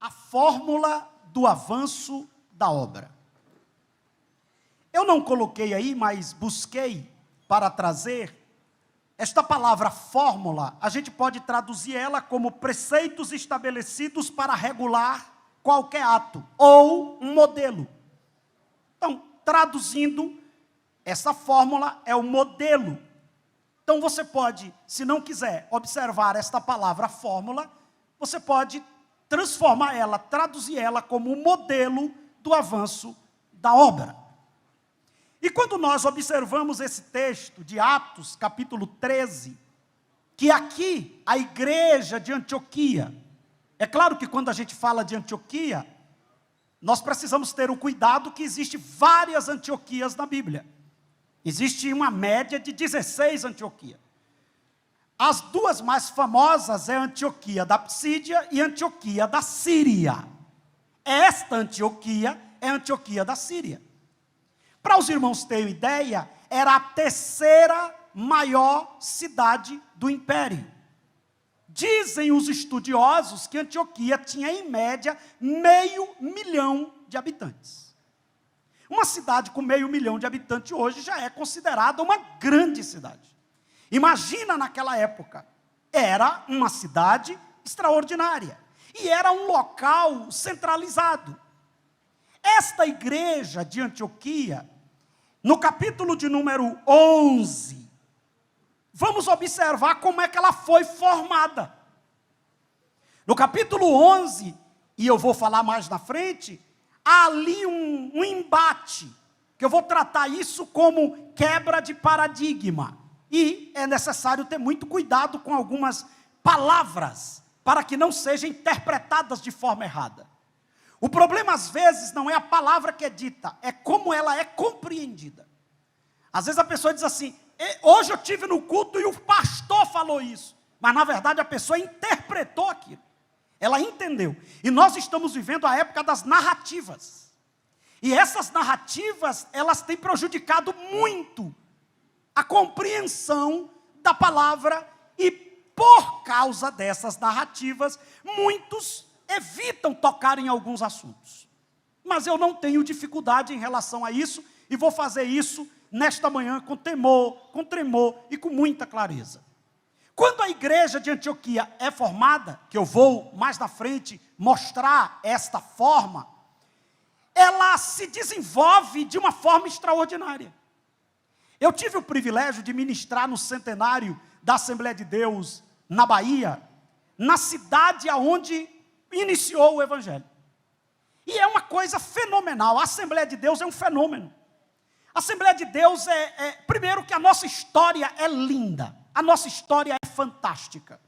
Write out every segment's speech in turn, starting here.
a fórmula do avanço da obra. Eu não coloquei aí, mas busquei para trazer esta palavra fórmula. A gente pode traduzir ela como preceitos estabelecidos para regular qualquer ato, ou um modelo. Então, traduzindo, essa fórmula é o modelo. Então, você pode, se não quiser observar esta palavra fórmula, você pode transformar ela, traduzir ela como o modelo do avanço da obra. E quando nós observamos esse texto de Atos, capítulo 13, que aqui a igreja de Antioquia, é claro que quando a gente fala de Antioquia, nós precisamos ter o cuidado que existe várias Antioquias na Bíblia. Existe uma média de 16 Antioquias. As duas mais famosas é a Antioquia da Psídia e a Antioquia da Síria. Esta Antioquia é a Antioquia da Síria. Para os irmãos terem ideia, era a terceira maior cidade do império. Dizem os estudiosos que Antioquia tinha, em média, 500 mil de habitantes. Uma cidade com 500 mil de habitantes hoje já é considerada uma grande cidade. Imagina naquela época, era uma cidade extraordinária. E era um local centralizado. Esta igreja de Antioquia, no capítulo de número 11, vamos observar como é que ela foi formada. No capítulo 11, e eu vou falar mais na frente, há ali um embate, que eu vou tratar isso como quebra de paradigma. E é necessário ter muito cuidado com algumas palavras, para que não sejam interpretadas de forma errada. O problema, às vezes, não é a palavra que é dita, é como ela é compreendida. Às vezes a pessoa diz assim, hoje eu estive no culto e o pastor falou isso. Mas, na verdade, a pessoa interpretou aquilo. Ela entendeu. E nós estamos vivendo a época das narrativas. E essas narrativas, elas têm prejudicado muito a compreensão da palavra. E, por causa dessas narrativas, muitos evitam tocar em alguns assuntos. Mas eu não tenho dificuldade em relação a isso, e vou fazer isso nesta manhã com temor, com tremor e com muita clareza. Quando a igreja de Antioquia é formada, que eu vou mais na frente mostrar esta forma, ela se desenvolve de uma forma extraordinária. Eu tive o privilégio de ministrar no centenário da Assembleia de Deus na Bahia, na cidade aonde iniciou o Evangelho. E é uma coisa fenomenal. A Assembleia de Deus é um fenômeno. A Assembleia de Deus primeiro que a nossa história é linda. A nossa história é fantástica.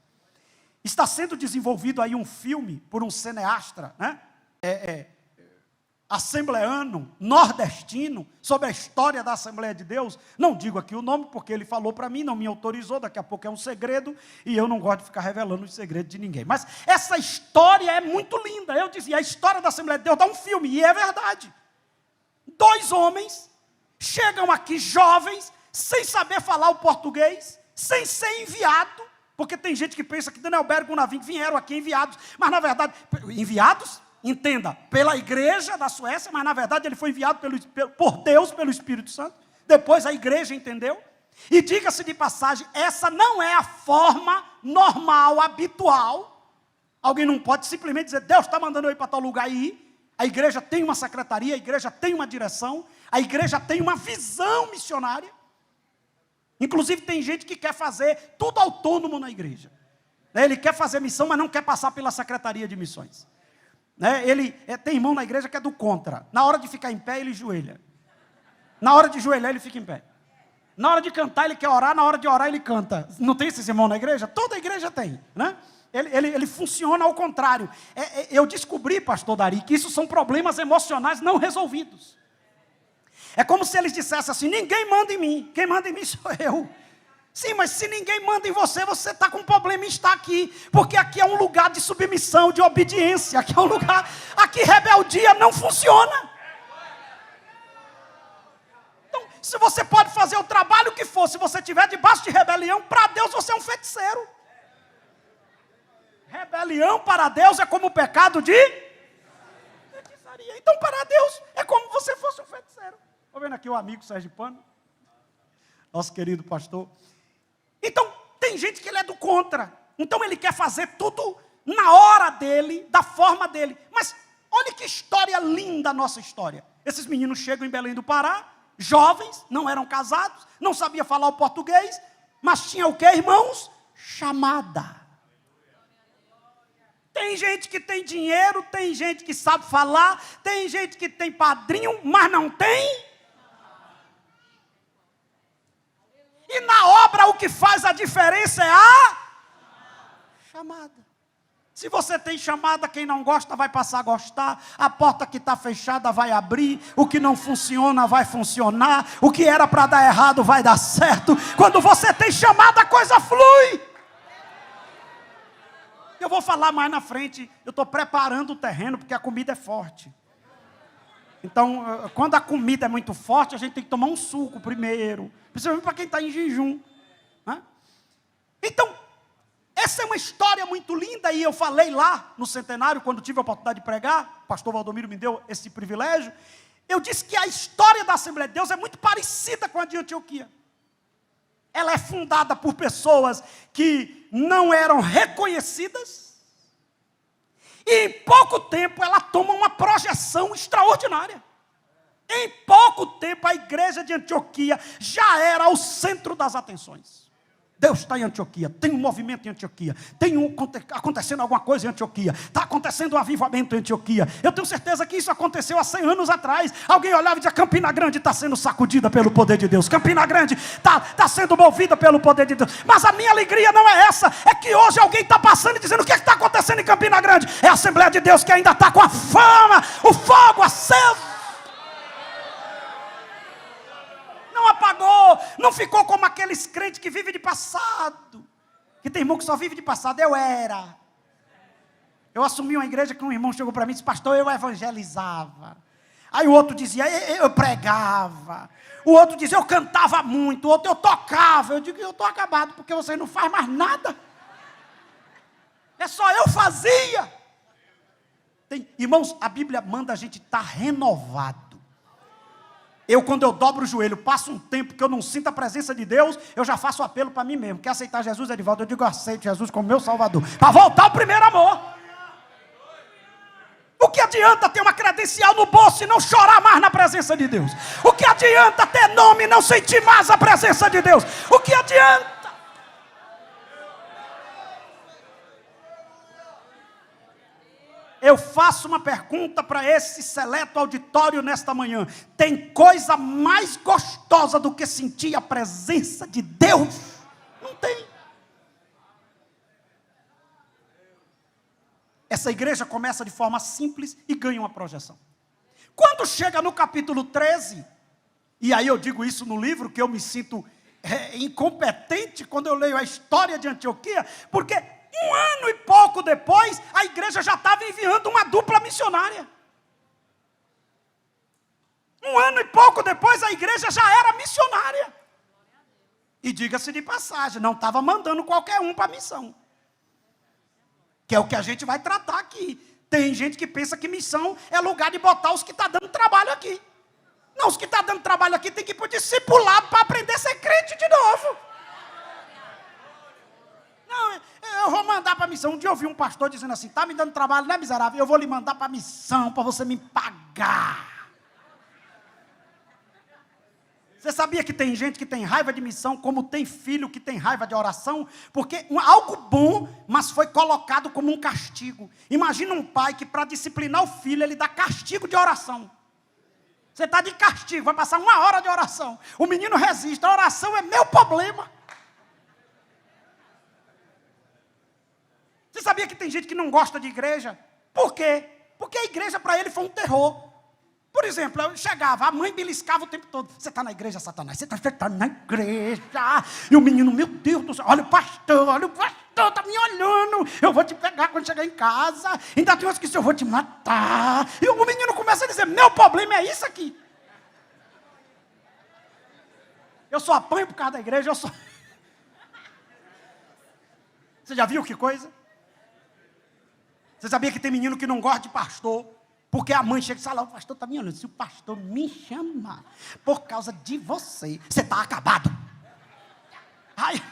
Está sendo desenvolvido aí um filme por um cineasta, né? Assembleano, nordestino, sobre a história da Assembleia de Deus. Não digo aqui o nome, porque ele falou para mim, não me autorizou, daqui a pouco é um segredo, e eu não gosto de ficar revelando os segredos de ninguém. Mas essa história é muito linda. Eu dizia, a história da Assembleia de Deus dá um filme, e é verdade. 2 homens chegam aqui jovens, sem saber falar o português, sem ser enviado, porque tem gente que pensa que Daniel Berg e Gunaving vieram aqui enviados, mas na verdade, enviados, entenda, pela igreja da Suécia, mas na verdade ele foi enviado por Deus, pelo Espírito Santo. Depois a igreja entendeu. E diga-se de passagem, essa não é a forma normal, habitual. Alguém não pode simplesmente dizer, Deus está mandando eu ir para tal lugar e ir. A igreja tem uma secretaria, a igreja tem uma direção, a igreja tem uma visão missionária. Inclusive tem gente que quer fazer tudo autônomo na igreja. Ele quer fazer missão, mas não quer passar pela secretaria de missões. Tem irmão na igreja que é do contra. Na hora de ficar em pé, ele joelha. Na hora de joelhar, ele fica em pé. Na hora de cantar, ele quer orar. Na hora de orar, ele canta. Não tem esses irmãos na igreja? Toda igreja tem, né? Ele funciona ao contrário. Eu descobri, pastor Dari, que isso são problemas emocionais não resolvidos. É como se eles dissessem assim, ninguém manda em mim. Quem manda em mim sou eu. Sim, mas se ninguém manda em você, você está com problema em estar aqui. Porque aqui é um lugar de submissão, de obediência. Aqui é um lugar... Aqui rebeldia não funciona. Então, se você pode fazer o trabalho que for, se você estiver debaixo de rebelião, para Deus você é um feiticeiro. Rebelião para Deus é como o pecado de Então, para Deus, é como se você fosse um feiticeiro. Estou vendo aqui o amigo Sérgio Pano, nosso querido pastor. Então, tem gente que ele é do contra. Então, ele quer fazer tudo na hora dele, da forma dele. Mas, olha que história linda a nossa história. Esses meninos chegam em Belém do Pará, jovens, não eram casados, não sabiam falar o português, mas tinha o que, irmãos? Chamada. Tem gente que tem dinheiro, tem gente que sabe falar, tem gente que tem padrinho, mas não tem. E na obra o que faz a diferença é a chamada. Se você tem chamada, quem não gosta vai passar a gostar, a porta que está fechada vai abrir, o que não funciona vai funcionar, o que era para dar errado vai dar certo. Quando você tem chamada, a coisa flui. Eu vou falar mais na frente, eu estou preparando o terreno, porque a comida é forte. Então, quando a comida é muito forte, a gente tem que tomar um suco primeiro, principalmente para quem está em jejum. Né? Então, essa é uma história muito linda, e eu falei lá no centenário, quando tive a oportunidade de pregar, o pastor Valdomiro me deu esse privilégio, eu disse que a história da Assembleia de Deus é muito parecida com a de Antioquia. Ela é fundada por pessoas que não eram reconhecidas, e em pouco tempo ela toma uma projeção extraordinária. Em pouco tempo a igreja de Antioquia já era o centro das atenções. Deus está em Antioquia, tem um movimento em Antioquia, acontecendo alguma coisa em Antioquia, está acontecendo um avivamento em Antioquia. Eu tenho certeza que isso aconteceu há 100 anos atrás. Alguém olhava e dizia: Campina Grande está sendo sacudida pelo poder de Deus, Campina Grande está sendo movida pelo poder de Deus. Mas a minha alegria não é essa, é que hoje alguém está passando e dizendo: o que está acontecendo em Campina Grande? É a Assembleia de Deus que ainda está com a fama, o fogo aceso. Não apagou, não ficou como aqueles crentes que vivem de passado, que tem irmão que só vive de passado. Eu assumi uma igreja que um irmão chegou para mim e disse: pastor, eu evangelizava. Aí o outro dizia: eu pregava. O outro dizia: eu cantava muito. O outro: eu tocava. Eu digo: eu estou acabado, porque você não faz mais nada. É só eu fazia. Irmãos, a Bíblia manda a gente estar renovado. Quando eu dobro o joelho, passo um tempo que eu não sinto a presença de Deus, eu já faço apelo para mim mesmo. Quer aceitar Jesus, Edivaldo? Eu digo: eu aceito Jesus como meu Salvador, para voltar ao primeiro amor. O que adianta ter uma credencial no bolso e não chorar mais na presença de Deus? O que adianta ter nome e não sentir mais a presença de Deus? O que adianta? Eu faço uma pergunta para esse seleto auditório nesta manhã: tem coisa mais gostosa do que sentir a presença de Deus? Não tem. Essa igreja começa de forma simples e ganha uma projeção. Quando chega no capítulo 13, e aí eu digo isso no livro, que eu me sinto incompetente quando eu leio a história de Antioquia, porque um ano e pouco depois, a igreja já estava enviando uma dupla missionária. Um ano e pouco depois, a igreja já era missionária. E diga-se de passagem, não estava mandando qualquer um para a missão. Que é o que a gente vai tratar aqui. Tem gente que pensa que missão é lugar de botar os que estão dando trabalho aqui. Não, os que estão dando trabalho aqui tem que ir para o discipulado para aprender a ser crente de novo. Não, eu vou mandar para a missão. Um dia eu ouvi um pastor dizendo assim: está me dando trabalho, não é miserável? Eu vou lhe mandar para a missão, para você me pagar. Você sabia que tem gente que tem raiva de missão, como tem filho que tem raiva de oração? Porque algo bom, mas foi colocado como um castigo. Imagina um pai que para disciplinar o filho, ele dá castigo de oração. Você está de castigo, vai passar 1 hora de oração. O menino resiste, a oração é meu problema. Você sabia que tem gente que não gosta de igreja? Por quê? Porque a igreja para ele foi um terror. Por exemplo, eu chegava, a mãe beliscava o tempo todo: você está na igreja, Satanás? Você está na igreja? E o menino: meu Deus do céu, olha o pastor está me olhando, eu vou te pegar quando chegar em casa, ainda tem uns que eu vou te matar. E o menino começa a dizer: meu problema é isso aqui. Eu só apanho por causa da igreja, Você já viu que coisa? Você sabia que tem menino que não gosta de pastor? Porque a mãe chega e fala, o pastor está me olhando. Se o pastor me chamar por causa de você, você está acabado. Aí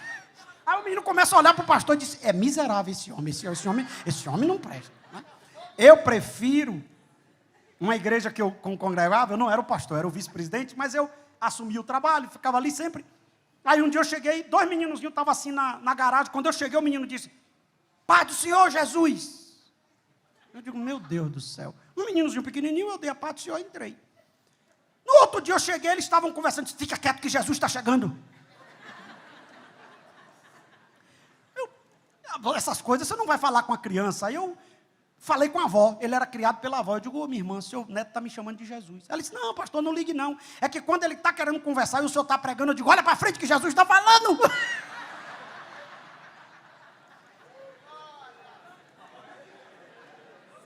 o menino começa a olhar para o pastor e diz, é miserável esse homem não presta. Né? Eu prefiro uma igreja que eu congregava, eu não era o pastor, era o vice-presidente, mas eu assumi o trabalho, ficava ali sempre. Aí um dia eu cheguei, 2 meninozinhos estavam assim na garagem, quando eu cheguei o menino disse, Pai do Senhor Jesus. Eu digo, meu Deus do céu. Um meninozinho pequenininho, eu dei a paz do Senhor e entrei. No outro dia eu cheguei, eles estavam conversando, fica quieto que Jesus está chegando. Essas coisas você não vai falar com a criança. Aí eu falei com a avó, ele era criado pela avó. Eu digo, minha irmã, seu neto está me chamando de Jesus. Ela disse, não, pastor, não ligue não. É que quando ele está querendo conversar e o senhor está pregando, eu digo, olha para frente que Jesus está falando.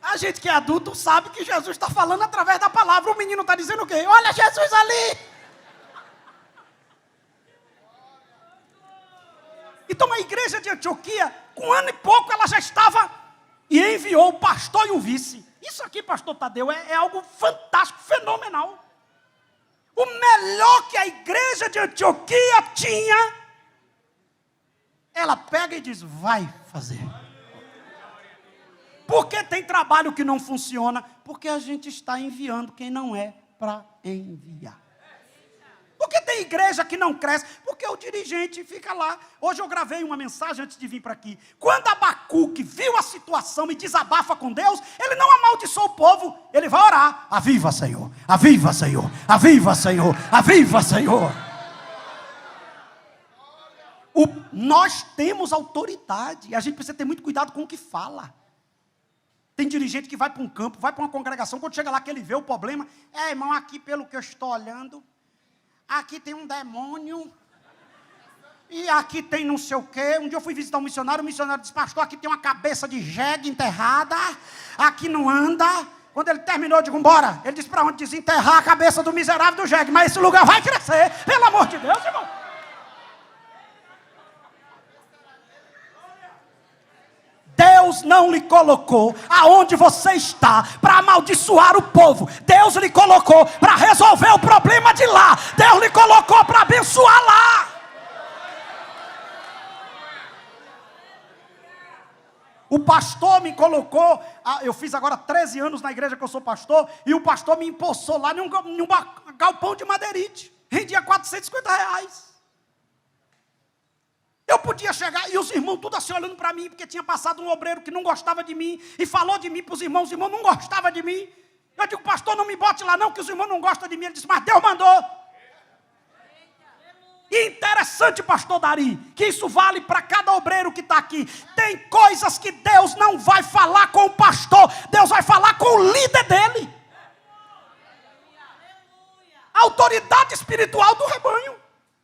A gente que é adulto sabe que Jesus está falando através da palavra. O menino está dizendo o quê? Olha Jesus ali. Então a igreja de Antioquia, com 1 ano e pouco, ela já estava e enviou o pastor e o vice. Isso aqui, pastor Tadeu, é algo fantástico, fenomenal. O melhor que a igreja de Antioquia tinha, ela pega e diz, vai fazer. Por que tem trabalho que não funciona? Porque a gente está enviando quem não é para enviar. Por que tem igreja que não cresce? Porque o dirigente fica lá. Hoje eu gravei uma mensagem antes de vir para aqui. Quando Abacuque viu a situação e desabafa com Deus, ele não amaldiçoou o povo, ele vai orar. Aviva, Senhor, aviva, Senhor, aviva, Senhor, aviva, Senhor. Nós temos autoridade, a gente precisa ter muito cuidado com o que fala. Tem dirigente que vai para um campo, vai para uma congregação, quando chega lá que ele vê o problema, irmão, aqui pelo que eu estou olhando, aqui tem um demônio, e aqui tem não sei o quê. Um dia eu fui visitar um missionário, o missionário disse, pastor, aqui tem uma cabeça de jegue enterrada, aqui não anda. Quando ele terminou, eu digo, bora. Ele disse, para onde? Desenterrar a cabeça do miserável do jegue, mas esse lugar vai crescer, pelo amor de Deus, irmão. Deus não lhe colocou aonde você está para amaldiçoar o povo. Deus lhe colocou para resolver o problema de lá. Deus lhe colocou para abençoar lá. O pastor me colocou, eu fiz agora 13 anos na igreja que eu sou pastor, e o pastor me empossou lá num galpão de madeirite. Rendia R$450. Eu podia chegar, e os irmãos tudo assim olhando para mim, porque tinha passado um obreiro que não gostava de mim, e falou de mim para os irmãos não gostavam de mim. Eu digo, pastor, não me bote lá não, que os irmãos não gostam de mim. Ele disse, mas Deus mandou. E interessante, pastor Dari, que isso vale para cada obreiro que está aqui. Tem coisas que Deus não vai falar com o pastor, Deus vai falar com o líder dele. A autoridade espiritual do rebanho.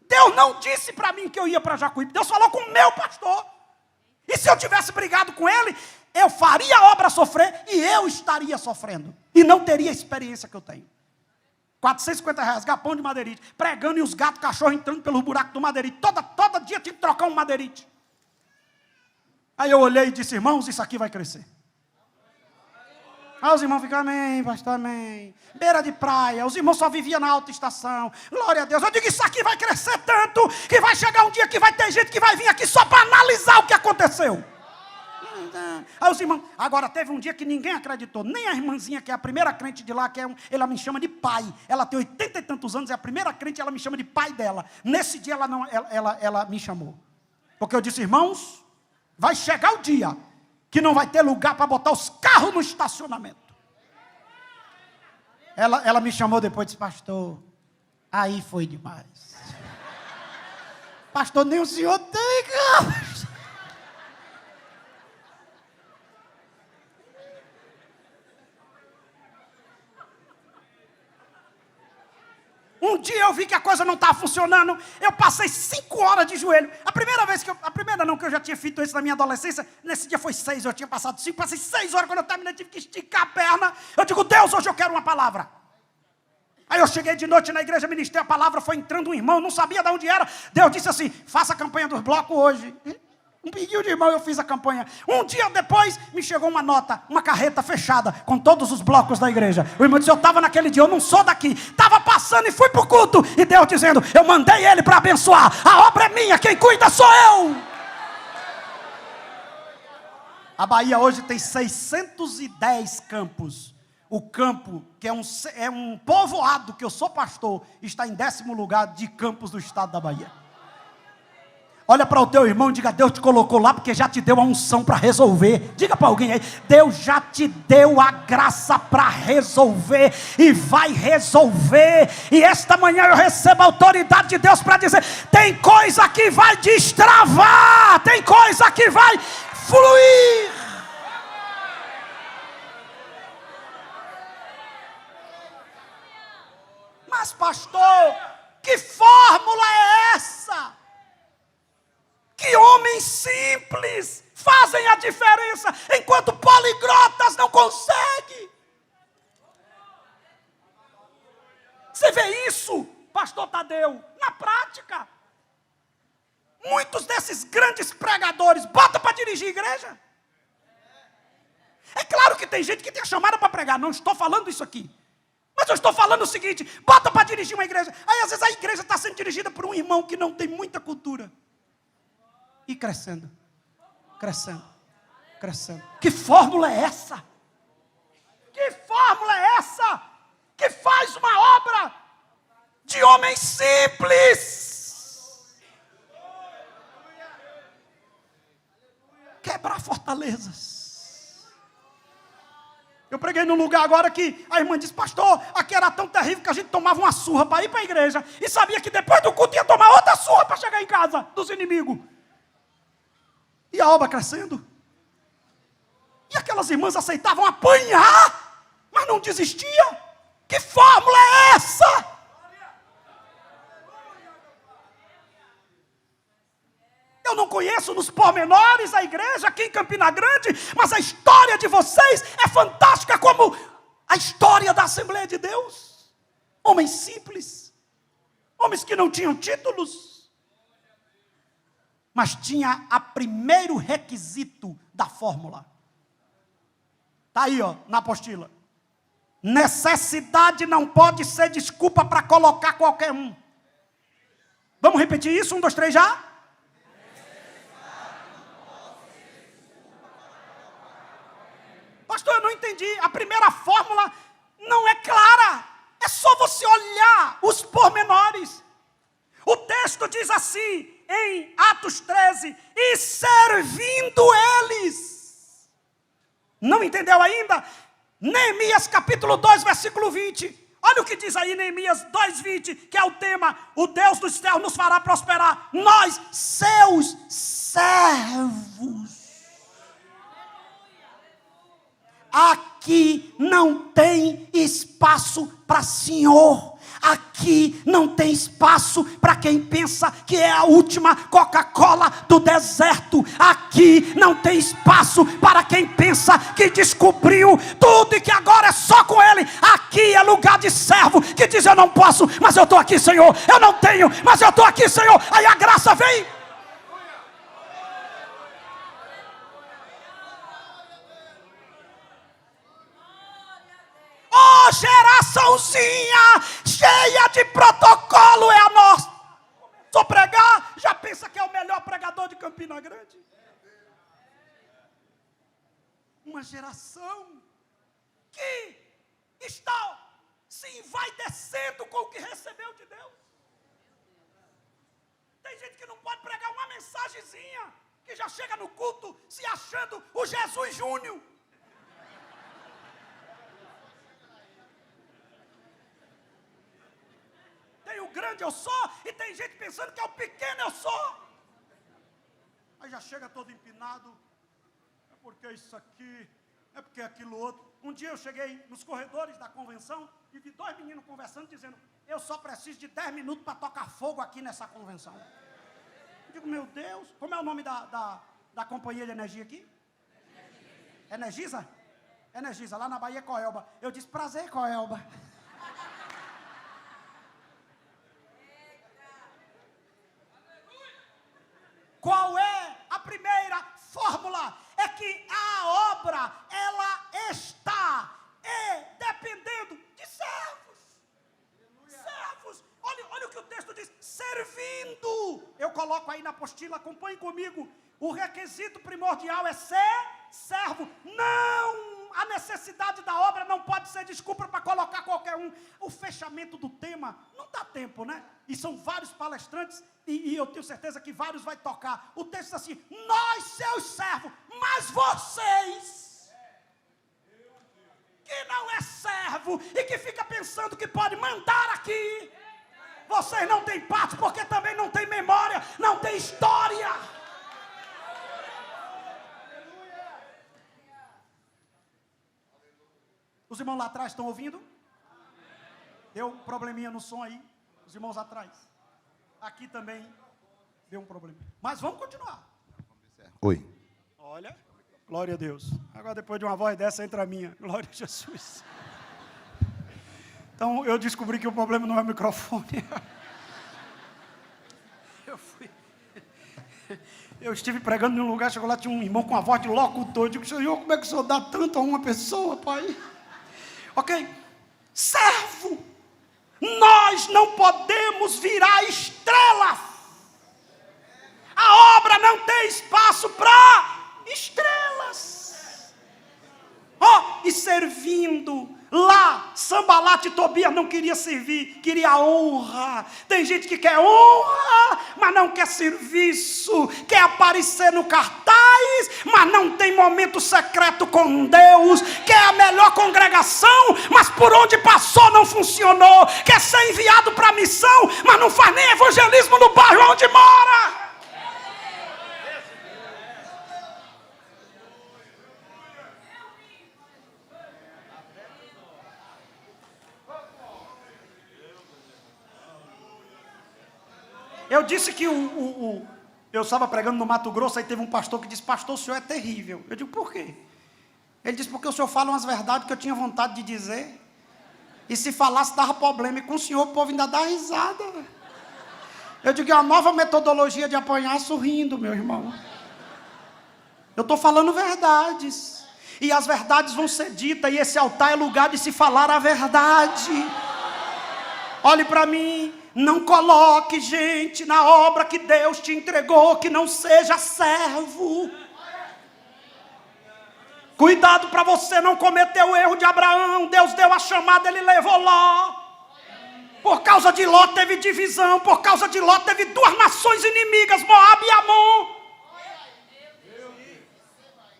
Deus não disse para mim que eu ia para Jacuípe. Deus falou com o meu pastor. E se eu tivesse brigado com ele, eu faria a obra sofrer e eu estaria sofrendo. E não teria a experiência que eu tenho. R$450, galpão de madeirite. Pregando e os gatos, cachorro entrando pelo buraco do madeirite. Todo dia tinha que trocar um madeirite. Aí eu olhei e disse, irmãos, isso aqui vai crescer. Aí os irmãos ficam, amém, pastor, amém. Beira de praia, os irmãos só viviam na alta estação. Glória a Deus. Eu digo, isso aqui vai crescer tanto, que vai chegar um dia que vai ter gente que vai vir aqui só para analisar o que aconteceu. Aí os irmãos, agora teve um dia que ninguém acreditou, nem a irmãzinha, que é a primeira crente de lá, ela me chama de pai. Ela tem 80 e tantos anos, é a primeira crente, ela me chama de pai dela. Nesse dia ela me chamou. Porque eu disse, irmãos, vai chegar o dia que não vai ter lugar para botar os carros no estacionamento. Ela me chamou depois e disse, pastor, aí foi demais. Pastor, nem o senhor tem carro. Um dia eu vi que a coisa não estava funcionando, eu passei 5 horas de joelho. A primeira não, que eu já tinha feito isso na minha adolescência, nesse dia foi 6, eu tinha passado 5, passei 6 horas, quando eu terminei, tive que esticar a perna. Eu digo, Deus, hoje eu quero uma palavra. Aí eu cheguei de noite na igreja, ministrei a palavra, foi entrando um irmão, não sabia de onde era. Deus disse assim, faça a campanha dos blocos hoje. Um pedido de irmão, eu fiz a campanha. Um dia depois, me chegou uma nota, uma carreta fechada, com todos os blocos da igreja. O irmão disse, eu estava naquele dia, eu não sou daqui. Estava passando e fui para o culto. E Deus dizendo, eu mandei ele para abençoar. A obra é minha, quem cuida sou eu. A Bahia hoje tem 610 campos. O campo, que é um povoado, que eu sou pastor, está em 10º lugar de campos do estado da Bahia. Olha para o teu irmão e diga, Deus te colocou lá porque já te deu a unção para resolver. Diga para alguém aí, Deus já te deu a graça para resolver e vai resolver. E esta manhã eu recebo a autoridade de Deus para dizer, tem coisa que vai destravar, tem coisa que vai fluir. Mas pastor, que fórmula é essa? Que homens simples fazem a diferença, enquanto poliglotas não conseguem. Você vê isso, pastor Tadeu, na prática. Muitos desses grandes pregadores, bota para dirigir igreja. É claro que tem gente que tem a chamada para pregar, não estou falando isso aqui. Mas eu estou falando o seguinte, bota para dirigir uma igreja. Aí às vezes a igreja está sendo dirigida por um irmão que não tem muita cultura. E crescendo, crescendo, crescendo. Que fórmula é essa? Que fórmula é essa? Que faz uma obra de homens simples. Quebrar fortalezas. Eu preguei num lugar agora que a irmã disse, pastor, aqui era tão terrível que a gente tomava uma surra para ir para a igreja. E sabia que depois do culto ia tomar outra surra para chegar em casa dos inimigos. E a obra crescendo. E aquelas irmãs aceitavam apanhar, mas não desistiam. Que fórmula é essa? Eu não conheço nos pormenores a igreja aqui em Campina Grande, mas a história de vocês é fantástica como a história da Assembleia de Deus. Homens simples, homens que não tinham títulos, mas tinha a primeiro requisito da fórmula. Está aí, ó, na apostila. Necessidade não pode ser desculpa para colocar qualquer um. Vamos repetir isso? 1, 2, 3, já? Pastor, eu não entendi. A primeira fórmula não é clara. É só você olhar os pormenores. O texto diz assim, em Atos 13, e servindo eles. Não entendeu ainda? Neemias capítulo 2, versículo 20. Olha o que diz aí Neemias 2:20, que é o tema, o Deus dos céus nos fará prosperar, nós, seus servos. Aqui não tem espaço para senhor. Aqui não tem espaço para quem pensa que é a última Coca-Cola do deserto. Aqui não tem espaço para quem pensa que descobriu tudo e que agora é só com ele. Aqui é lugar de servo que diz, eu não posso, mas eu estou aqui, Senhor. Eu não tenho, mas eu estou aqui, Senhor. Aí a graça vem. Oh, geraçãozinha cheia de protocolo é a nossa. Só pregar, já pensa que é o melhor pregador de Campina Grande. Uma geração que está se envaidecendo com o que recebeu de Deus. Tem gente que não pode pregar uma mensagenzinha, que já chega no culto se achando o Jesus Júnior. Tem o grande eu sou, e tem gente pensando que é o pequeno eu sou. Aí já chega todo empinado, é porque isso aqui, é porque aquilo outro. Um dia eu cheguei nos corredores da convenção e vi 2 meninos conversando, dizendo, eu só preciso de 10 minutos para tocar fogo aqui nessa convenção. Eu digo, meu Deus, como é o nome da companhia de energia aqui? Energisa? Energisa, lá na Bahia é Coelba. Eu disse, prazer, Coelba. Qual é a primeira coloco aí na apostila, acompanhe comigo. O requisito primordial é ser servo. Não! A necessidade da obra não pode ser desculpa para colocar qualquer um. O fechamento do tema, não dá tempo, né? E são vários palestrantes, e eu tenho certeza que vários vai tocar. O texto diz assim: nós, seus servos, mas vocês, que não é servo, e que fica pensando que pode mandar aqui, vocês não têm parte, porque também não tem memória, não tem história. Os irmãos lá atrás estão ouvindo? Deu um probleminha no som aí. Os irmãos atrás. Aqui também deu um problema. Mas vamos continuar. Oi. Olha, glória a Deus. Agora depois de uma voz dessa entra a minha. Glória a Jesus. Então eu descobri que o problema não é o microfone. Eu estive pregando em um lugar, chegou lá, tinha um irmão com a voz de locutor. Eu digo: Senhor, como é que o Senhor dá tanto a uma pessoa, Pai? Ok? Servo. Nós não podemos virar estrelas. A obra não tem espaço para estrelas. E servindo. Lá, Sanbalat e Tobias não queria servir, queria honra. Tem gente que quer honra, mas não quer serviço. Quer aparecer no cartaz, mas não tem momento secreto com Deus. Quer a melhor congregação, mas por onde passou não funcionou. Quer ser enviado para a missão, mas não faz nem evangelismo no bairro onde mora. Eu disse que eu estava pregando no Mato Grosso, aí teve um pastor que disse: pastor, o senhor é terrível. Eu digo: por quê? Ele disse: porque o senhor fala umas verdades que eu tinha vontade de dizer, e se falasse dava problema, e com o senhor o povo ainda dá risada. Eu digo: é uma nova metodologia de apanhar sorrindo, meu irmão. Eu estou falando verdades, e as verdades vão ser ditas, e esse altar é lugar de se falar a verdade. Olhe para mim. Não coloque gente na obra que Deus te entregou que não seja servo. Cuidado para você não cometer o erro de Abraão. Deus deu a chamada, ele levou Ló. Por causa de Ló teve divisão. Por causa de Ló teve duas nações inimigas, Moabe e Amon.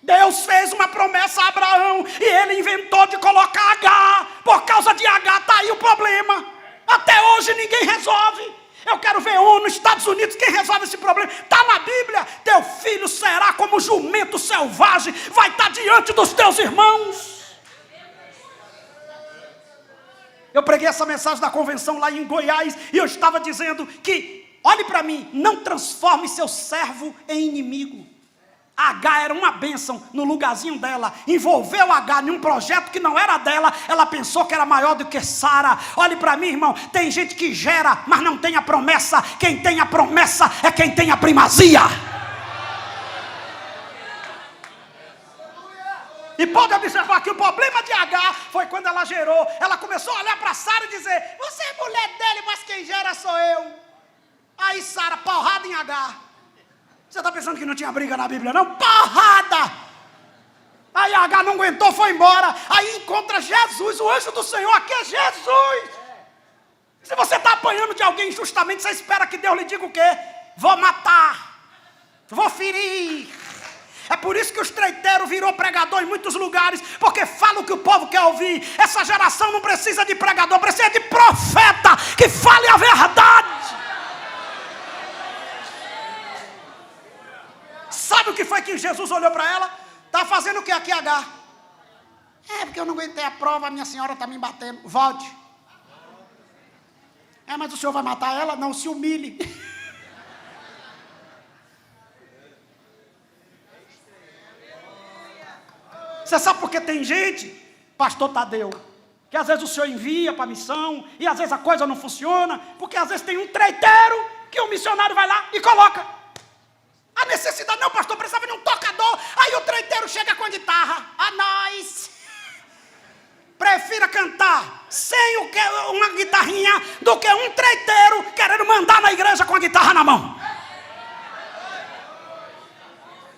Deus fez uma promessa a Abraão e ele inventou de colocar H. Por causa de H está aí o problema. Até hoje ninguém resolve. Eu quero ver ONU, Estados Unidos, quem resolve esse problema? Está na Bíblia. Teu filho será como jumento selvagem, vai estar diante dos teus irmãos. Eu preguei essa mensagem na convenção lá em Goiás, e eu estava dizendo que, olhe para mim, não transforme seu servo em inimigo. H era uma bênção no lugarzinho dela, envolveu H em um projeto que não era dela, ela pensou que era maior do que Sara. Olhe para mim, irmão, tem gente que gera, mas não tem a promessa. Quem tem a promessa é quem tem a primazia. E pode observar que o problema de H foi quando ela gerou. Ela começou a olhar para Sara e dizer: você é mulher dele, mas quem gera sou eu. Aí Sara, porrada em H. Você está pensando que não tinha briga na Bíblia, não? Porrada! Aí H não aguentou, foi embora. Aí encontra Jesus, o anjo do Senhor. Aqui é Jesus. Se você está apanhando de alguém injustamente, você espera que Deus lhe diga o quê? Vou matar, vou ferir. É por isso que o estreiteiro virou pregador em muitos lugares, porque fala o que o povo quer ouvir. Essa geração não precisa de pregador, precisa de profeta que fale a verdade. Sabe o que foi que Jesus olhou para ela? Está fazendo o que aqui, H? É porque eu não aguentei a prova, a minha senhora está me batendo. Volte. É, mas o senhor vai matar ela? Não, se humilhe. Você sabe por que tem gente, pastor Tadeu, que às vezes o senhor envia para a missão, e às vezes a coisa não funciona, porque às vezes tem um treiteiro, que o missionário vai lá e coloca. A necessidade, não, pastor, precisava de um tocador. Aí o treiteiro chega com a guitarra. A nós. Prefira cantar sem uma guitarrinha do que um treiteiro querendo mandar na igreja com a guitarra na mão.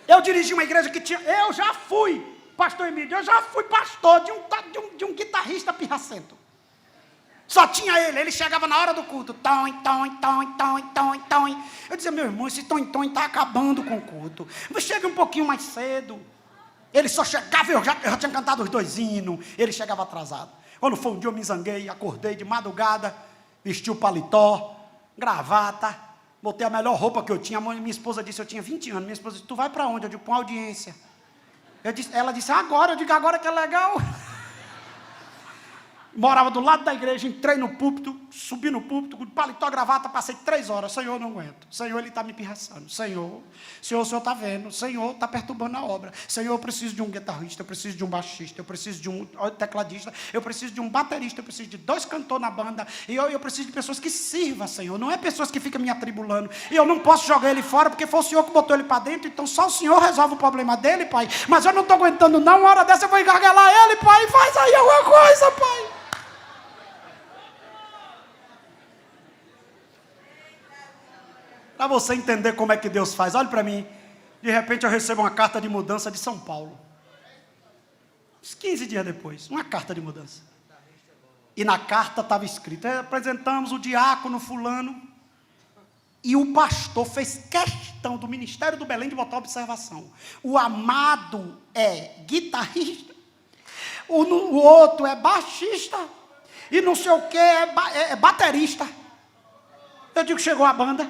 Eu dirigi uma igreja que tinha... Eu já fui, pastor Emílio, eu já fui pastor de um guitarrista pirracento. Só tinha ele chegava na hora do culto. Tom. Eu dizia, meu irmão, esse tom está acabando com o culto. Chega um pouquinho mais cedo. Ele só chegava, eu já tinha cantado os 2 hinos, ele chegava atrasado. Quando foi um dia eu me zanguei, acordei de madrugada, vesti o paletó, gravata, botei a melhor roupa que eu tinha. Minha esposa disse, eu tinha 20 anos, minha esposa disse, tu vai para onde? Eu digo, para uma audiência. Ela disse, agora, eu digo, agora que é legal. Morava do lado da igreja, entrei no púlpito, subi no púlpito, com paletó, gravata, passei 3 horas. Senhor, eu não aguento. Senhor, ele está me pirraçando. Senhor, o Senhor está vendo. Senhor, está perturbando a obra. Senhor, eu preciso de um guitarrista, eu preciso de um baixista, eu preciso de um tecladista, eu preciso de um baterista, eu preciso de 2 cantores na banda. E eu preciso de pessoas que sirvam, Senhor. Não é pessoas que ficam me atribulando. E eu não posso jogar ele fora, porque foi o Senhor que botou ele para dentro. Então só o Senhor resolve o problema dele, Pai. Mas eu não estou aguentando não. Uma hora dessa eu vou engargalar ele, Pai. Faz aí alguma coisa, Pai. Para você entender como é que Deus faz, olhe para mim. De repente eu recebo uma carta de mudança de São Paulo. Uns 15 dias depois, uma carta de mudança. E na carta estava escrito, apresentamos o diácono fulano. E o pastor fez questão do Ministério do Belém de botar observação. O amado é guitarrista, o outro é baixista, e não sei o que é baterista. Eu digo, chegou a banda.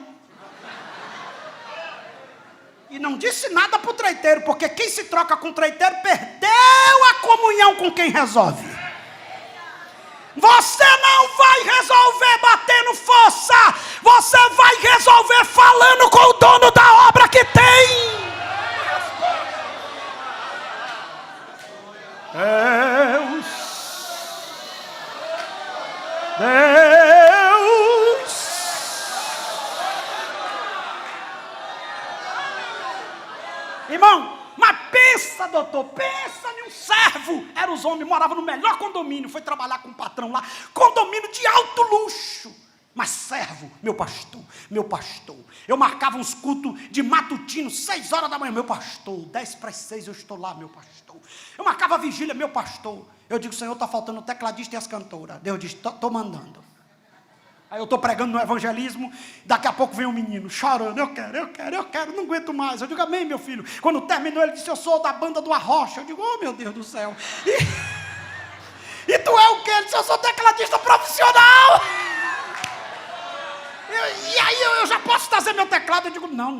E não disse nada para o treiteiro, porque quem se troca com o treiteiro perdeu a comunhão com quem resolve. Você não vai resolver batendo força, você vai resolver falando com o dono da obra que tem. Deus. Irmão, mas pensa, doutor, pensa em um servo. Era os homens, morava no melhor condomínio, foi trabalhar com um patrão lá, condomínio de alto luxo. Mas servo, meu pastor. Eu marcava uns cultos de matutino, 6 horas da manhã, meu pastor. 10 para as 6 eu estou lá, meu pastor. Eu marcava a vigília, meu pastor. Eu digo, Senhor, está faltando o tecladista e as cantoras. Deus diz, estou mandando. Aí eu estou pregando no evangelismo, daqui a pouco vem um menino chorando, eu quero, não aguento mais. Eu digo, amém, meu filho. Quando terminou, ele disse, eu sou da banda do Arrocha. Eu digo, oh, meu Deus do céu. E tu é o quê? Ele disse, eu sou tecladista profissional. E aí eu já posso trazer meu teclado? Eu digo, não.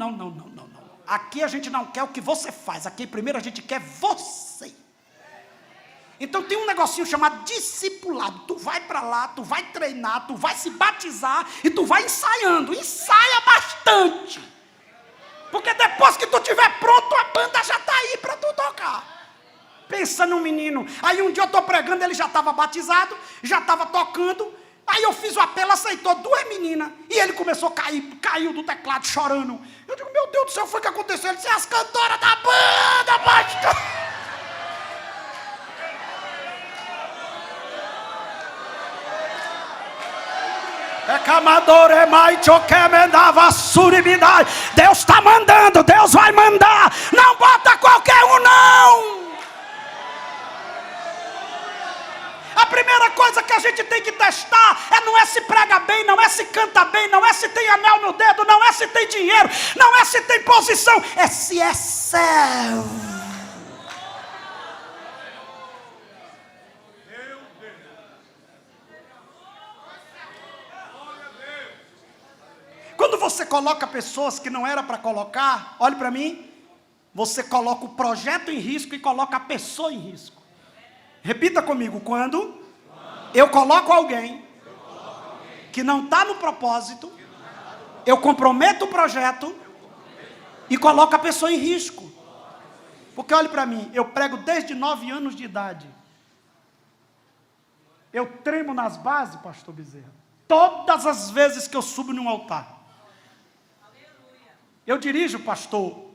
Aqui a gente não quer o que você faz, aqui primeiro a gente quer você. Então tem um negocinho chamado discipulado. Tu vai para lá, tu vai treinar, tu vai se batizar e tu vai ensaiando. Ensaia bastante. Porque depois que tu estiver pronto, a banda já está aí para tu tocar. Pensa no menino. Aí um dia eu estou pregando, ele já estava batizado, já estava tocando. Aí eu fiz o apelo, aceitou 2 meninas. E ele começou a cair, caiu do teclado chorando. Eu digo, meu Deus do céu, foi o que aconteceu? Ele disse, as cantoras da banda, pastor. Deus está mandando, Deus vai mandar. Não bota qualquer um, não. A primeira coisa que a gente tem que testar não é se prega bem, não é se canta bem, não é se tem anel no dedo, não é se tem dinheiro, não é se tem posição, é se é servo. Quando você coloca pessoas que não era para colocar, olhe para mim, você coloca o projeto em risco e coloca a pessoa em risco. Repita comigo, quando eu coloco alguém que não está no propósito, eu comprometo o projeto e coloco a pessoa em risco. Porque olhe para mim, eu prego desde 9 anos de idade. Eu tremo nas bases, pastor Bezerra, todas as vezes que eu subo num altar. Eu dirijo, pastor,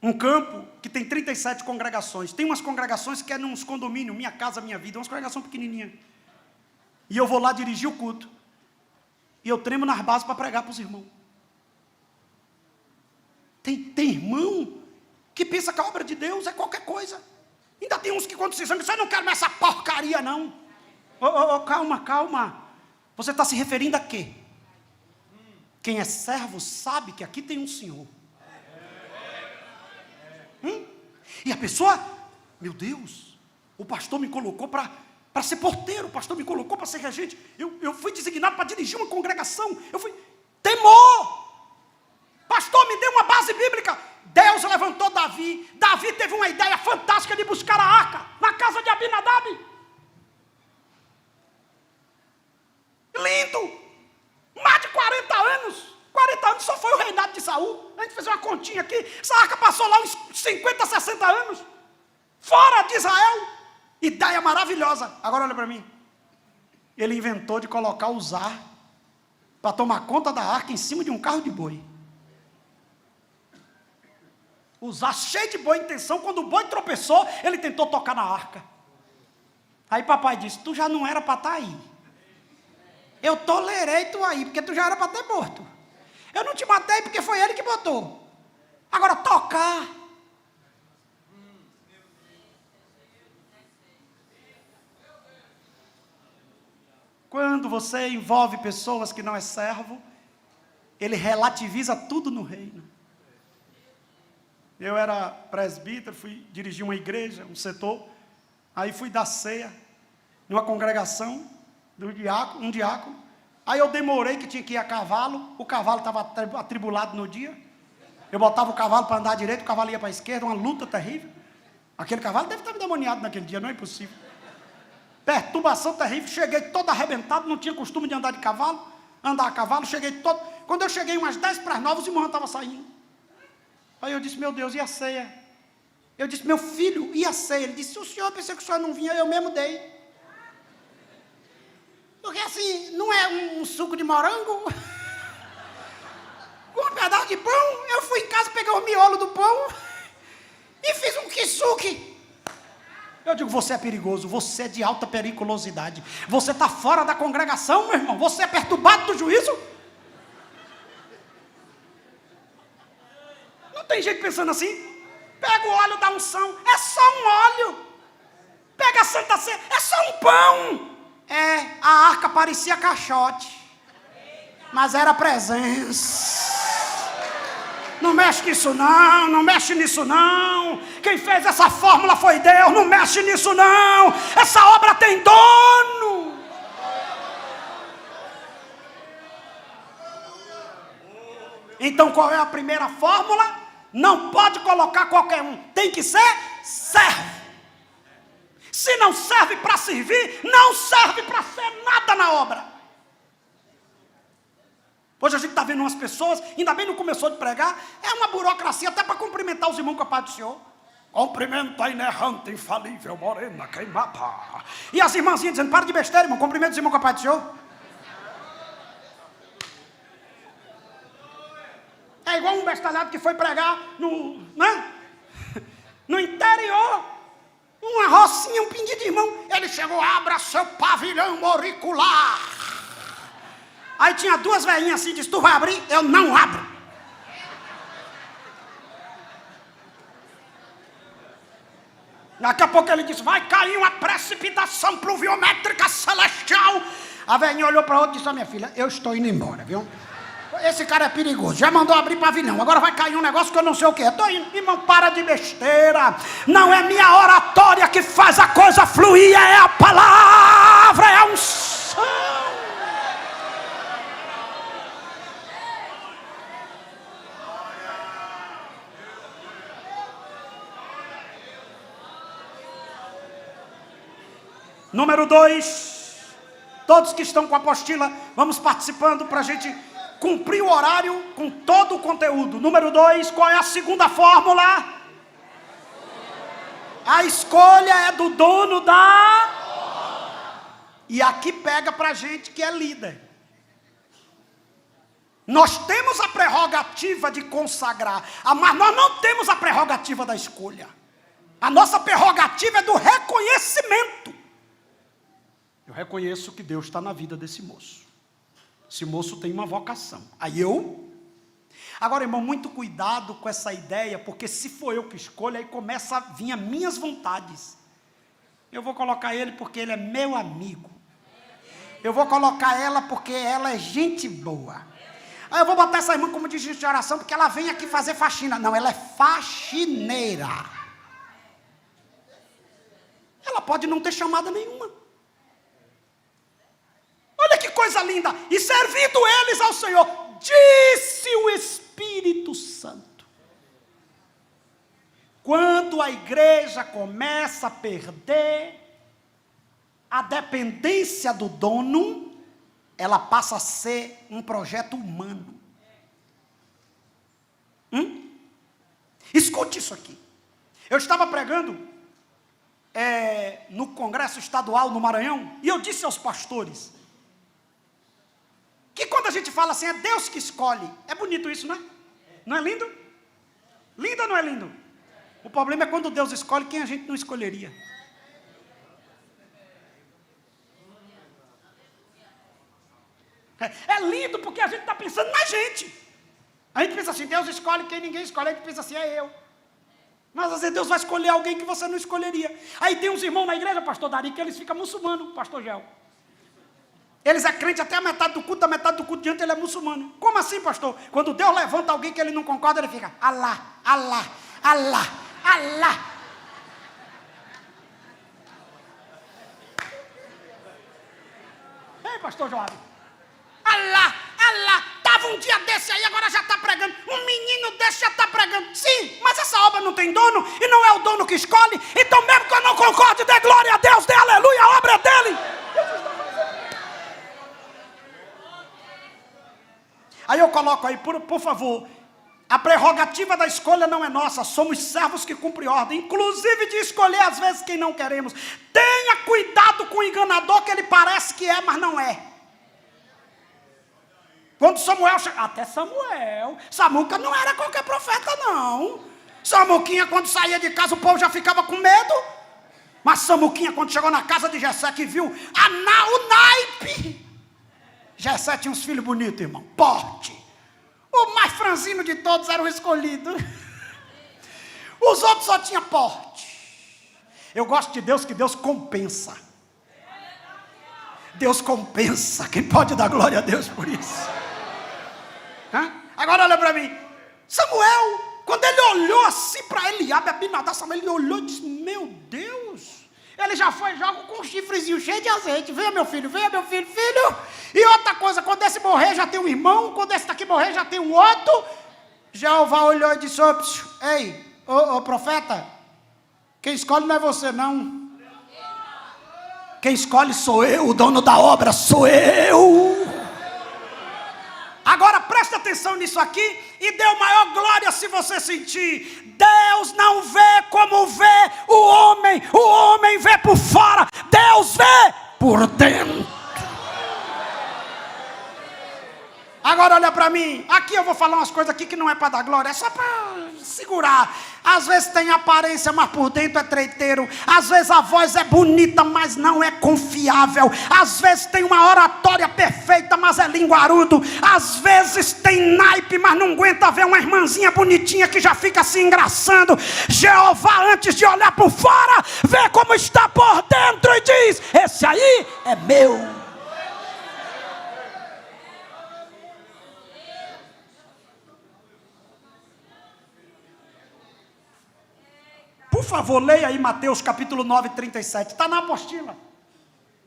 um campo que tem 37 congregações. Tem umas congregações que é nos condomínios, Minha Casa Minha Vida, umas congregações pequenininhas. E eu vou lá dirigir o culto. E eu tremo nas bases para pregar para os irmãos. Tem irmão que pensa que a obra de Deus é qualquer coisa. Ainda tem uns que quando se zangam, eu não quero mais essa porcaria não. Calma. Você está se referindo a quê? Quem é servo sabe que aqui tem um Senhor. E a pessoa, meu Deus, o pastor me colocou para ser porteiro, o pastor me colocou para ser regente. Eu fui designado para dirigir uma congregação. Temor. Pastor, me deu uma base bíblica. Deus levantou Davi. Davi teve uma ideia fantástica de buscar a arca na casa de Abinadab. Lindo. Mais de 40 anos. 40 anos só foi o reinado de Saul. A gente fez uma continha aqui. Essa arca passou lá uns 50, 60 anos. Fora de Israel. Ideia maravilhosa. Agora olha para mim. Ele inventou de colocar Uzá para tomar conta da arca em cima de um carro de boi. Uzá cheio de boa intenção. Quando o boi tropeçou, ele tentou tocar na arca. Aí papai disse, tu já não era para estar aí. Eu tolerei tu aí, porque tu já era para ter morto. Eu não te matei porque foi ele que botou. Agora tocar. Quando você envolve pessoas que não é servo, ele relativiza tudo no reino. Eu era presbítero, fui dirigir uma igreja, um setor, aí fui dar ceia numa congregação um diácono. Aí eu demorei, que tinha que ir a cavalo, o cavalo estava atribulado no dia. Eu botava o cavalo para andar direito, o cavalo ia para a esquerda, uma luta terrível. Aquele cavalo deve estar endemoniado naquele dia, não é impossível. Perturbação terrível, cheguei todo arrebentado, não tinha costume de andar de cavalo, andar a cavalo, cheguei todo... Quando eu cheguei umas 10:09, os irmãos estavam saindo. Aí eu disse, meu Deus, e a ceia? Eu disse, meu filho, e a ceia? Ele disse, o senhor, pensei que o senhor não vinha, eu mesmo dei. Porque assim, não é um suco de morango? Com um pedaço de pão, eu fui em casa, peguei o miolo do pão e fiz um kisuke. Eu digo, você é perigoso, você é de alta periculosidade. Você está fora da congregação, meu irmão. Você é perturbado do juízo. Não tem gente pensando assim. Pega o óleo da unção, é só um óleo. Pega a Santa Ceia, é só um pão. A arca parecia caixote, mas era presença. Não mexe nisso não, não mexe nisso não. Quem fez essa fórmula foi Deus, não mexe nisso não. Essa obra tem dono. Então qual é a primeira fórmula? Não pode colocar qualquer um, tem que ser servo. Se não serve para servir, não serve para ser nada na obra. Hoje a gente está vendo umas pessoas, ainda bem não começou de pregar, é uma burocracia até para cumprimentar os irmãos com a paz do Senhor. Cumprimenta a inerrante, infalível, morena, queimada. E as irmãzinhas dizendo, para de besteira, irmão, cumprimenta os irmãos com a paz do Senhor. É igual um bestalhado que foi pregar no interior. Uma rocinha, um pinguim de irmão. Ele chegou, abra seu pavilhão auricular. Aí tinha duas velhinhas assim, disse, tu vai abrir? Eu não abro. Daqui a pouco ele disse, vai cair uma precipitação pluviométrica celestial. A velhinha olhou para outra e disse, minha filha, eu estou indo embora, viu? Esse cara é perigoso, já mandou abrir pavilhão, agora vai cair um negócio que eu não sei o que é. Estou indo, irmão, para de besteira. Não é minha oratória que faz a coisa fluir, é a palavra, é a unção. Número 2, todos que estão com a apostila, vamos participando para a gente cumprir o horário com todo o conteúdo. Número 2, qual é a segunda fórmula? A escolha é do dono da... E aqui pega para a gente que é líder. Nós temos a prerrogativa de consagrar, mas nós não temos a prerrogativa da escolha. A nossa prerrogativa é do reconhecimento. Eu reconheço que Deus está na vida desse moço. Esse moço tem uma vocação. Aí eu Agora, irmão, muito cuidado com essa ideia, porque se for eu que escolho, aí começa a vir as minhas vontades. Eu vou colocar ele porque ele é meu amigo. Eu vou colocar ela porque ela é gente boa. Aí eu vou botar essa irmã como dirigente de oração porque ela vem aqui fazer faxina. Não, ela é faxineira. Ela pode não ter chamada nenhuma. Olha que coisa linda. E servindo eles ao Senhor, disse o Espírito Santo. Quando a igreja começa a perder a dependência do dono, ela passa a ser um projeto humano. Escute isso aqui. Eu estava pregando no Congresso Estadual no Maranhão, e eu disse aos pastores que quando a gente fala assim, é Deus que escolhe, é bonito isso, não é? Não é lindo? Lindo ou não é lindo? O problema é quando Deus escolhe quem a gente não escolheria. É lindo porque a gente está pensando na gente. A gente pensa assim, Deus escolhe quem ninguém escolhe. A gente pensa assim, é eu. Mas às vezes Deus vai escolher alguém que você não escolheria. Aí tem uns irmãos na igreja, pastor Dari, que eles ficam muçulmanos, pastor Gel. Eles é crente até a metade do culto, da metade do culto diante ele é muçulmano. Como assim, pastor? Quando Deus levanta alguém que ele não concorda, ele fica, Alá, Alá, Alá, Alá. Ei, pastor Joab. Alá, Alá. Estava um dia desse aí, agora já está pregando. Um menino desse já está pregando. Sim, mas essa obra não tem dono, e não é o dono que escolhe. Então mesmo que eu não concorde, dê glória a Deus, dê aleluia, a obra é dele. Aí eu coloco aí, por favor, a prerrogativa da escolha não é nossa, somos servos que cumprem ordem, inclusive de escolher às vezes quem não queremos. Tenha cuidado com o enganador que ele parece que é, mas não é. Quando Samuel chegou, até Samuca não era qualquer profeta não. Samuquinha quando saía de casa o povo já ficava com medo. Mas Samuquinha quando chegou na casa de Jessé que viu o naipe. Jessé tinha uns filhos bonitos, irmão, porte. O mais franzino de todos era o escolhido. Os outros só tinham porte. Eu gosto de Deus, que Deus compensa. Deus compensa. Quem pode dar glória a Deus por isso? Agora olha para mim. Samuel, quando ele olhou assim para Eliabe, Abinadab, Samuel, ele olhou e disse, meu Deus. Ele já foi jogo com um chifrezinho cheio de azeite. Venha meu filho, filho. E outra coisa, quando esse morrer já tem um irmão, quando esse daqui morrer já tem um outro. Jeová olhou e disse, ei, profeta, quem escolhe não é você não. Quem escolhe sou eu, o dono da obra sou eu. Agora presta atenção nisso aqui e dê maior glória se você sentir. Deus não vê como vê o homem vê por fora, Deus vê por dentro. Agora olha para mim, aqui eu vou falar umas coisas aqui que não é para dar glória, é só para segurar. Às vezes tem aparência, mas por dentro é treiteiro. Às vezes a voz é bonita, mas não é confiável. Às vezes tem uma oratória perfeita, mas é linguarudo. Às vezes tem naipe, mas não aguenta ver uma irmãzinha bonitinha que já fica se engraçando. Jeová, antes de olhar por fora, vê como está por dentro e diz, esse aí é meu. Por favor, leia aí Mateus capítulo 9, 37. Está na apostila.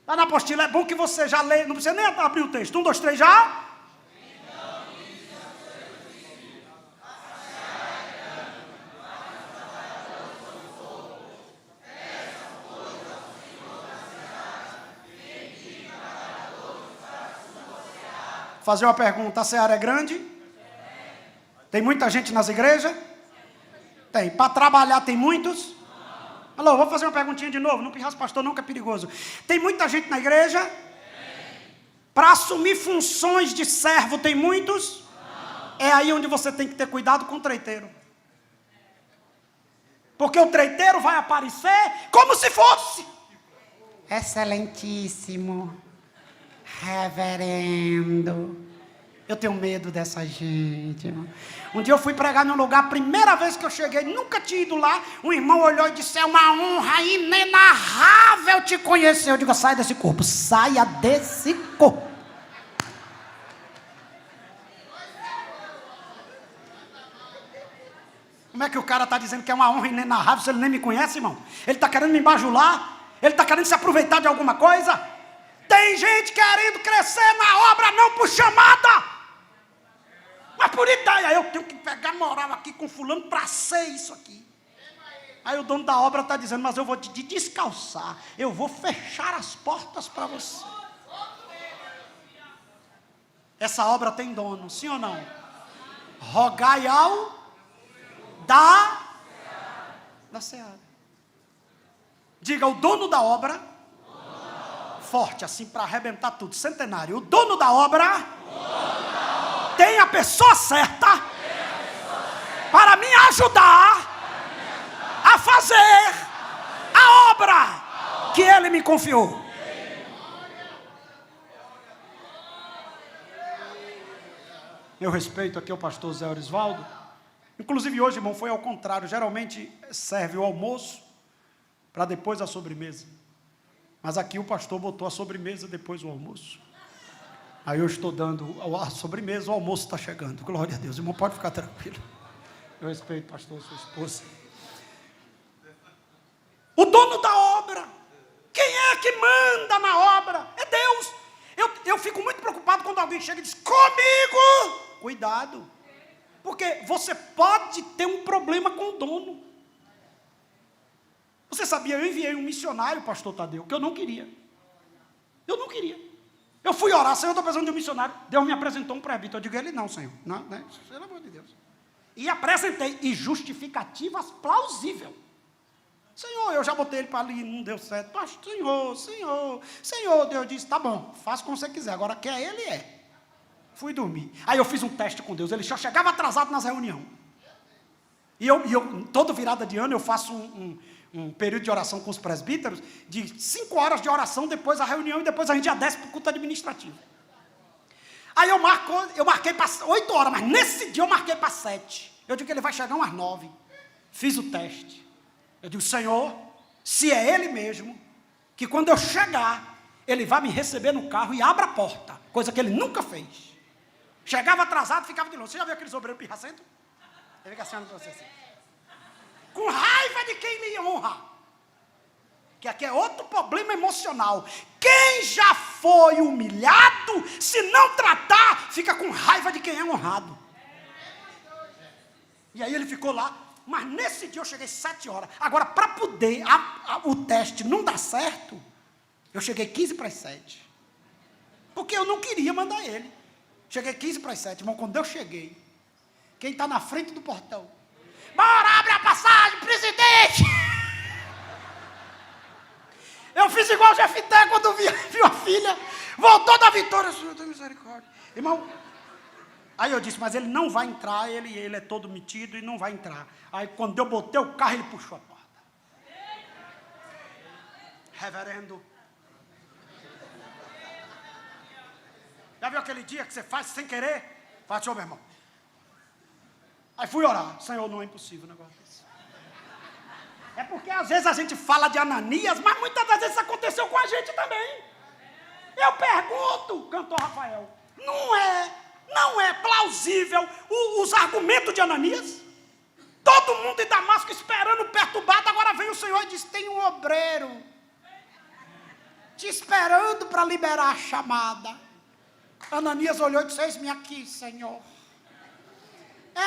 Está na apostila. É bom que você já leia. Não precisa nem abrir o texto. 1, 2, 3, já. Fazer uma pergunta. A seara é grande? Tem muita gente nas igrejas? Tem. Para trabalhar tem muitos? Não. Alô, vou fazer uma perguntinha de novo. Não pirraça pastor não, que é perigoso. Tem muita gente na igreja? Para assumir funções de servo tem muitos? Não. É aí onde você tem que ter cuidado com o treiteiro. Porque o treiteiro vai aparecer como se fosse excelentíssimo, reverendo, Eu tenho medo dessa gente, irmão. Um dia eu fui pregar num lugar, a primeira vez que eu cheguei, nunca tinha ido lá, um irmão olhou e disse, é uma honra inenarrável te conhecer. Eu digo, sai desse corpo, saia desse corpo. Como é que o cara está dizendo que é uma honra inenarrável se ele nem me conhece, irmão? Ele está querendo me bajular? Ele está querendo se aproveitar de alguma coisa? Tem gente querendo crescer na obra, não por chamada. Mas por ideia, eu tenho que pegar moral aqui com fulano para ser isso aqui. Aí o dono da obra está dizendo, mas eu vou te descalçar. Eu vou fechar as portas para você. Essa obra tem dono, sim ou não? Rogai ao da seara. Diga, o dono da obra, forte assim para arrebentar tudo, centenário. O dono da obra, tem a pessoa certa para me ajudar a fazer a obra que ele me confiou. Eu respeito aqui o pastor Zé Orisvaldo. Inclusive hoje, irmão, foi ao contrário. Geralmente serve o almoço para depois a sobremesa. Mas aqui o pastor botou a sobremesa depois o almoço. Aí eu estou dando a sobremesa, o almoço está chegando. Glória a Deus, irmão, pode ficar tranquilo. Eu respeito, pastor, sua esposa. O dono da obra. Quem é que manda na obra? É Deus. Eu fico muito preocupado quando alguém chega e diz, comigo. Cuidado. Porque você pode ter um problema com o dono. Você sabia, eu enviei um missionário, pastor Tadeu, que eu não queria. Eu não queria. Eu fui orar, Senhor, eu estou precisando de um missionário. Deus me apresentou um presbítero. Eu digo, ele não, Senhor. Não, né? Pelo amor de Deus. E apresentei, e justificativas plausíveis. Senhor, eu já botei ele para ali, não deu certo. Pastor, Senhor, Deus disse, tá bom, faça como você quiser. Agora, quer ele é. Fui dormir. Aí eu fiz um teste com Deus. Ele só chegava atrasado nas reuniões. E eu toda virada de ano, eu faço um período de oração com os presbíteros, de 5 horas de oração, depois a reunião, e depois a gente já desce para o culto administrativo. Aí eu marquei para 8 horas, mas nesse dia eu marquei para 7. Eu digo que ele vai chegar umas 9. Fiz o teste. Eu digo, Senhor, se é Ele mesmo, que quando eu chegar, Ele vai me receber no carro e abra a porta, coisa que Ele nunca fez. Chegava atrasado, ficava de longe. Você já viu aqueles obreiros pirracentos? Ele fica assim, assim, com raiva de quem lhe honra. Que aqui é outro problema emocional. Quem já foi humilhado, se não tratar, fica com raiva de quem é honrado. E aí ele ficou lá. Mas nesse dia eu cheguei 7 horas. Agora, para poder o teste não dar certo, eu cheguei 15 para as 7. Porque eu não queria mandar ele. Cheguei 15 para as 7, irmão. Quando eu cheguei, quem está na frente do portão? Bora, abre a passagem, presidente! Eu fiz igual o Jefté quando viu a filha. Voltou da vitória. Senhor, tem misericórdia. Irmão, aí eu disse, mas ele não vai entrar, ele é todo metido e não vai entrar. Aí quando eu botei o carro, ele puxou a porta. Reverendo. Já viu aquele dia que você faz sem querer? Fala, senhor, meu irmão. Aí fui orar. Senhor, não é impossível o negócio desse. É porque às vezes a gente fala de Ananias, mas muitas das vezes isso aconteceu com a gente também. Eu pergunto, cantor Rafael, não é plausível os argumentos de Ananias? Todo mundo em Damasco esperando, perturbado, agora vem o Senhor e diz, tem um obreiro te esperando para liberar a chamada. Ananias olhou e disse, eis-me aqui, Senhor.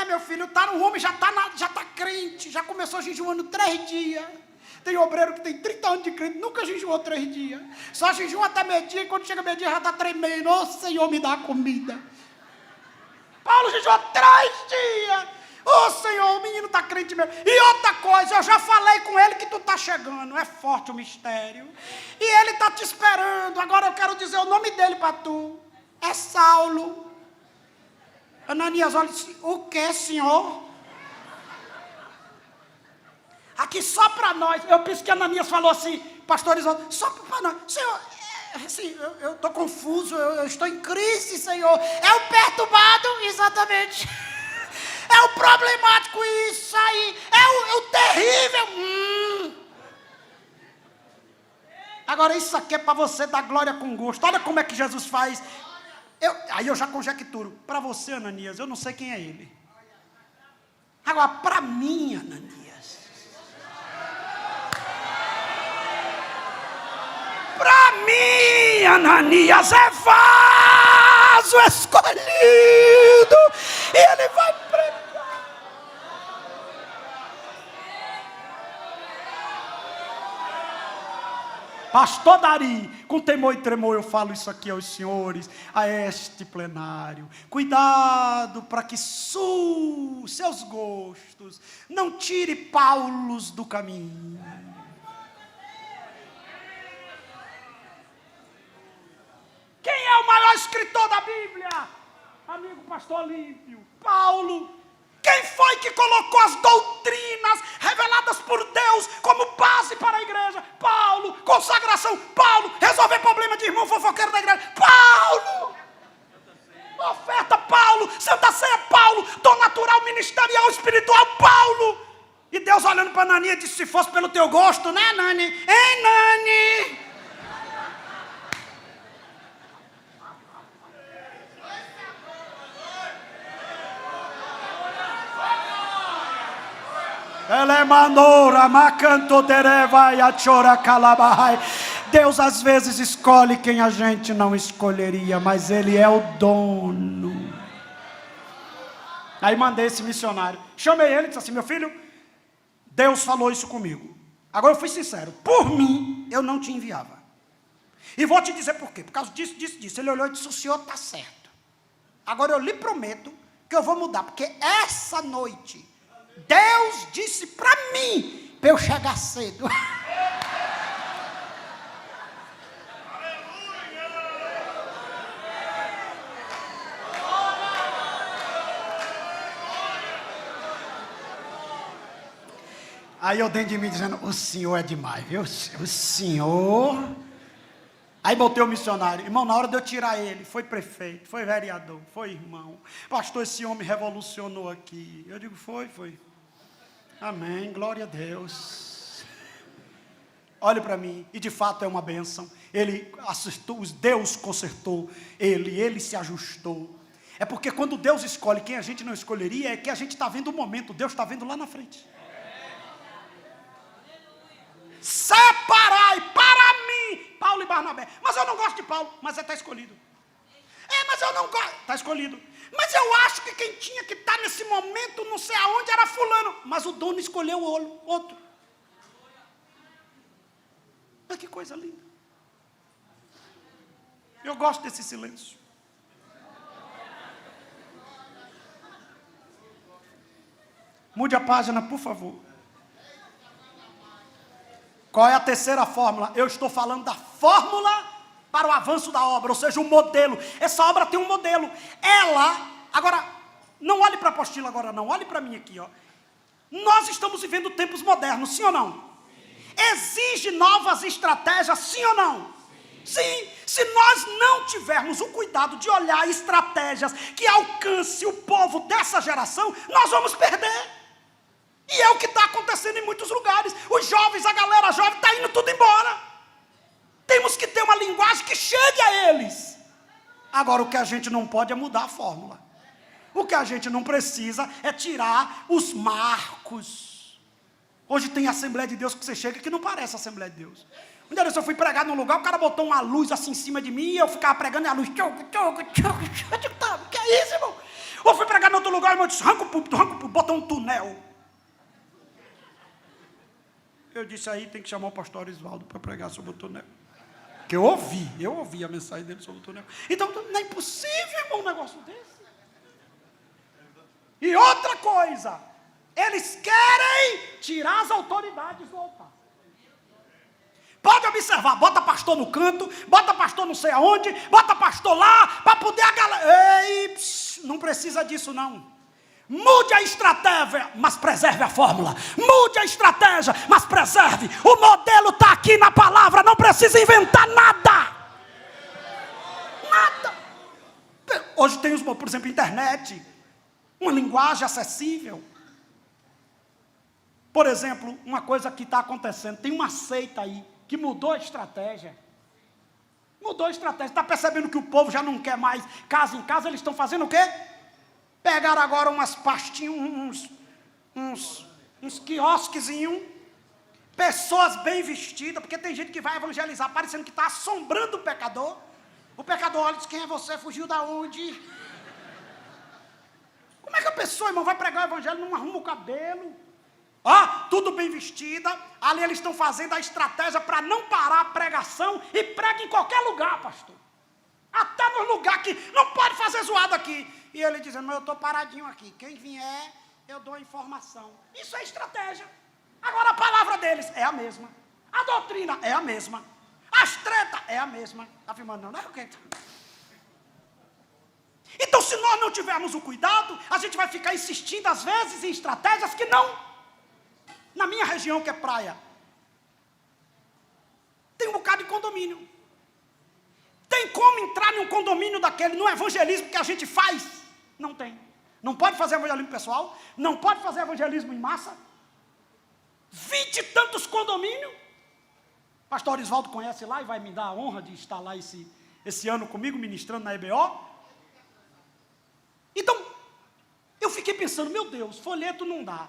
Meu filho, o homem já está crente, já começou jejuando 3 dias. Tem obreiro que tem 30 anos de crente, nunca jejuou 3 dias. Só jejua até meio-dia, e quando chega meio-dia já está tremendo. Ô Senhor, me dá comida. Paulo jejuou 3 dias. Ô Senhor, o menino está crente mesmo. E outra coisa, eu já falei com ele que tu está chegando. É forte o mistério. E ele está te esperando. Agora eu quero dizer o nome dele para tu. É Saulo. Ananias olha e disse, o que, senhor? Aqui só para nós. Eu penso que Ananias falou assim, pastor Isoldo, só para nós. Senhor, Assim, eu estou confuso, eu estou em crise, Senhor. É o perturbado, exatamente. É o problemático, isso aí. É o terrível. Agora, isso aqui é para você dar glória com gosto. Olha como é que Jesus faz. Aí eu já conjecturo. Para você, Ananias, eu não sei quem é ele. Agora, para mim, Ananias. Para mim, Ananias, é vaso escolhido. E ele vai pregar. Pastor Dari, com temor e tremor eu falo isso aqui aos senhores, a este plenário. Cuidado para que seus gostos não tire Paulos do caminho. Quem é o maior escritor da Bíblia? Amigo pastor Olímpio, Paulo. Quem foi que colocou as doutrinas reveladas por Deus como base para a igreja? Paulo. Consagração, Paulo. Resolver problema de irmão fofoqueiro da igreja, Paulo. Oferta, Paulo. Santa Ceia, Paulo. Dom natural, ministerial, espiritual, Paulo. E Deus olhando para Nani disse: se fosse pelo teu gosto, né, Nani? Hein, Nani? Deus às vezes escolhe quem a gente não escolheria, mas Ele é o dono. Aí mandei esse missionário, chamei ele e disse assim: meu filho, Deus falou isso comigo. Agora eu fui sincero, por mim eu não te enviava. E vou te dizer por quê. Por causa disso. Ele olhou e disse: o senhor está certo. Agora eu lhe prometo que eu vou mudar, porque essa noite Deus disse para mim, para eu chegar cedo. Aí eu dentro de mim dizendo: o senhor é demais, viu? O senhor... Aí botei o missionário. Irmão, na hora de eu tirar ele, foi prefeito, foi vereador, foi irmão. Pastor, esse homem revolucionou aqui. Eu digo: foi. Amém, glória a Deus. Olhe para mim, e de fato é uma bênção. Ele acertou, Deus consertou ele se ajustou. É porque quando Deus escolhe quem a gente não escolheria, é que a gente está vendo o momento, Deus está vendo lá na frente. Separai para mim Paulo e Barnabé. Mas eu não gosto de Paulo, mas está escolhido. Mas eu não gosto, está escolhido. Mas eu acho que quem tinha que estar nesse momento, não sei aonde, era fulano. Mas o dono escolheu o outro. Mas que coisa linda. Eu gosto desse silêncio. Mude a página, por favor. Qual é a terceira fórmula? Eu estou falando da fórmula para o avanço da obra, ou seja, o modelo. Essa obra tem um modelo. Agora, não olhe para a apostila agora não, olhe para mim aqui, ó. Nós estamos vivendo tempos modernos, sim ou não? Sim. Exige novas estratégias, sim ou não? Sim. Se nós não tivermos o cuidado de olhar estratégias que alcance o povo dessa geração, nós vamos perder. E é o que está acontecendo em muitos lugares. Os jovens, a galera jovem está indo tudo embora. Temos que ter uma linguagem que chegue a eles. Agora, o que a gente não pode é mudar a fórmula. O que a gente não precisa é tirar os marcos. Hoje tem Assembleia de Deus que você chega que não parece Assembleia de Deus. Um dia eu fui pregar num lugar, o cara botou uma luz assim em cima de mim, e eu ficava pregando e a luz... Eu digo: tá, o que é isso, irmão? Eu fui pregar em outro lugar, o irmão disse: arranca o púlpito, botou um túnel. Eu disse: aí tem que chamar o pastor Oswaldo para pregar sobre o túnel. Que eu ouvi a mensagem dele sobre o túnel. Então não é impossível, irmão, um negócio desse. E outra coisa, eles querem tirar as autoridades do altar. Pode observar, bota pastor no canto, bota pastor não sei aonde, bota pastor lá, para poder a galera... Ei, não precisa disso não. Mude a estratégia, mas preserve a fórmula. Mude a estratégia, mas preserve. O modelo está aqui na palavra, não precisa inventar nada. Hoje tem, por exemplo, internet, uma linguagem acessível. Por exemplo, uma coisa que está acontecendo, tem uma seita aí que mudou a estratégia. Mudou a estratégia. Está percebendo que o povo já não quer mais casa em casa, eles estão fazendo o quê? Pegaram agora umas pastinhas, uns quiosquezinhos, pessoas bem vestidas, porque tem gente que vai evangelizar, parecendo que está assombrando o pecador. O pecador olha e diz, quem é você? Fugiu da onde? Como é que a pessoa, irmão, vai pregar o evangelho, não arruma o cabelo? Tudo bem vestida, ali eles estão fazendo a estratégia para não parar a pregação e prega em qualquer lugar, pastor. Até no lugar que não pode fazer zoada aqui. E ele dizendo, mas eu estou paradinho aqui, quem vier, eu dou a informação. Isso é estratégia. Agora a palavra deles é a mesma. A doutrina é a mesma. As tretas é a mesma. Está afirmando, não é o quê? Então, se nós não tivermos o cuidado, a gente vai ficar insistindo, às vezes, em estratégias que não. Na minha região, que é praia, tem um bocado de condomínio. Tem como entrar num condomínio daquele, no evangelismo que a gente faz? Não tem. Não pode fazer evangelismo pessoal, não pode fazer evangelismo em massa. 20 e tantos condomínios. Pastor Orisvaldo conhece lá e vai me dar a honra de estar lá esse ano comigo, ministrando na EBO. Então, eu fiquei pensando, meu Deus, folheto não dá.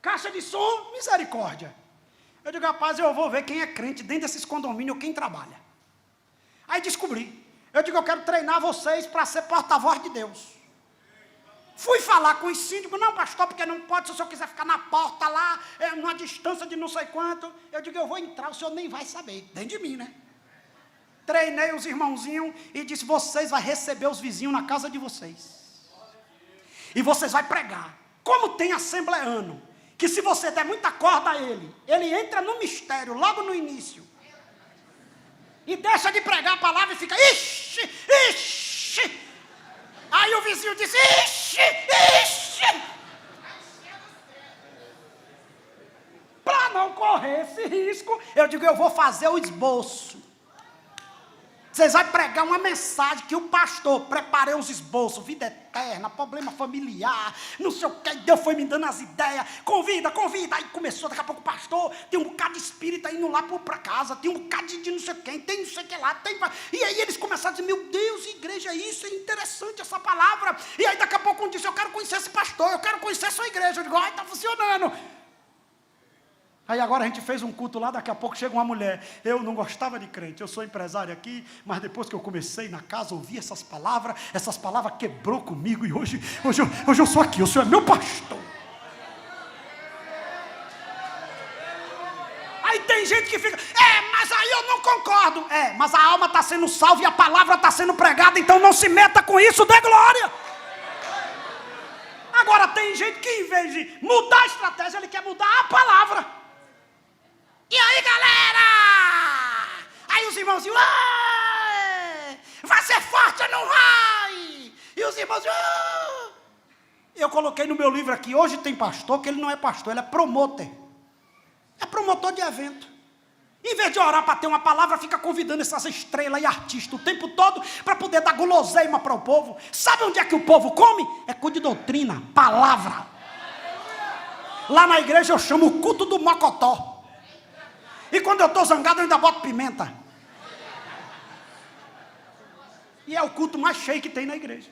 Caixa de som, misericórdia. Eu digo, rapaz, eu vou ver quem é crente dentro desses condomínios, quem trabalha. Aí descobri. Eu digo, eu quero treinar vocês para ser porta-voz de Deus. Fui falar com os síndicos, não, pastor, porque não pode, se o senhor quiser ficar na porta lá, numa distância de não sei quanto. Eu digo, eu vou entrar, o senhor nem vai saber, dentro de mim, né? Treinei os irmãozinhos e disse, vocês vão receber os vizinhos na casa de vocês. E vocês vão pregar. Como tem assembleano, que se você der muita corda a ele entra no mistério, logo no início. E deixa de pregar a palavra e fica, ixi, ixi. Aí o vizinho diz, ixi, ixi. Para não correr esse risco, eu digo, eu vou fazer o esboço. Vocês vão pregar uma mensagem que o pastor, preparei uns esboços, vida eterna, problema familiar, não sei o que, Deus foi me dando as ideias, convida, aí começou, daqui a pouco o pastor, tem um bocado de espírita indo lá para casa, tem um bocado de não sei quem, tem não sei o que lá, e aí eles começaram a dizer, meu Deus, igreja, isso é interessante essa palavra, e aí daqui a pouco um disse, eu quero conhecer esse pastor, eu quero conhecer a sua igreja, eu digo, ai, está funcionando. Aí agora a gente fez um culto lá, daqui a pouco chega uma mulher, eu não gostava de crente, eu sou empresário aqui, mas depois que eu comecei na casa, ouvi essas palavras quebrou comigo, e hoje eu sou aqui, o senhor é meu pastor. Aí tem gente que fica, mas aí eu não concordo. Mas a alma está sendo salva e a palavra está sendo pregada, então não se meta com isso, dê glória. Agora tem gente que em vez de mudar a estratégia, ele quer mudar a palavra. E aí, galera? Aí os irmãos, vai ser forte ou não vai? E os irmãos, Eu coloquei no meu livro aqui, hoje tem pastor, que ele não é pastor, ele é promotor. É promotor de evento. Em vez de orar para ter uma palavra, fica convidando essas estrelas e artistas o tempo todo para poder dar guloseima para o povo. Sabe onde é que o povo come? É culto de doutrina, palavra. Lá na igreja eu chamo o culto do mocotó. E quando eu estou zangado, eu ainda boto pimenta. E é o culto mais cheio que tem na igreja.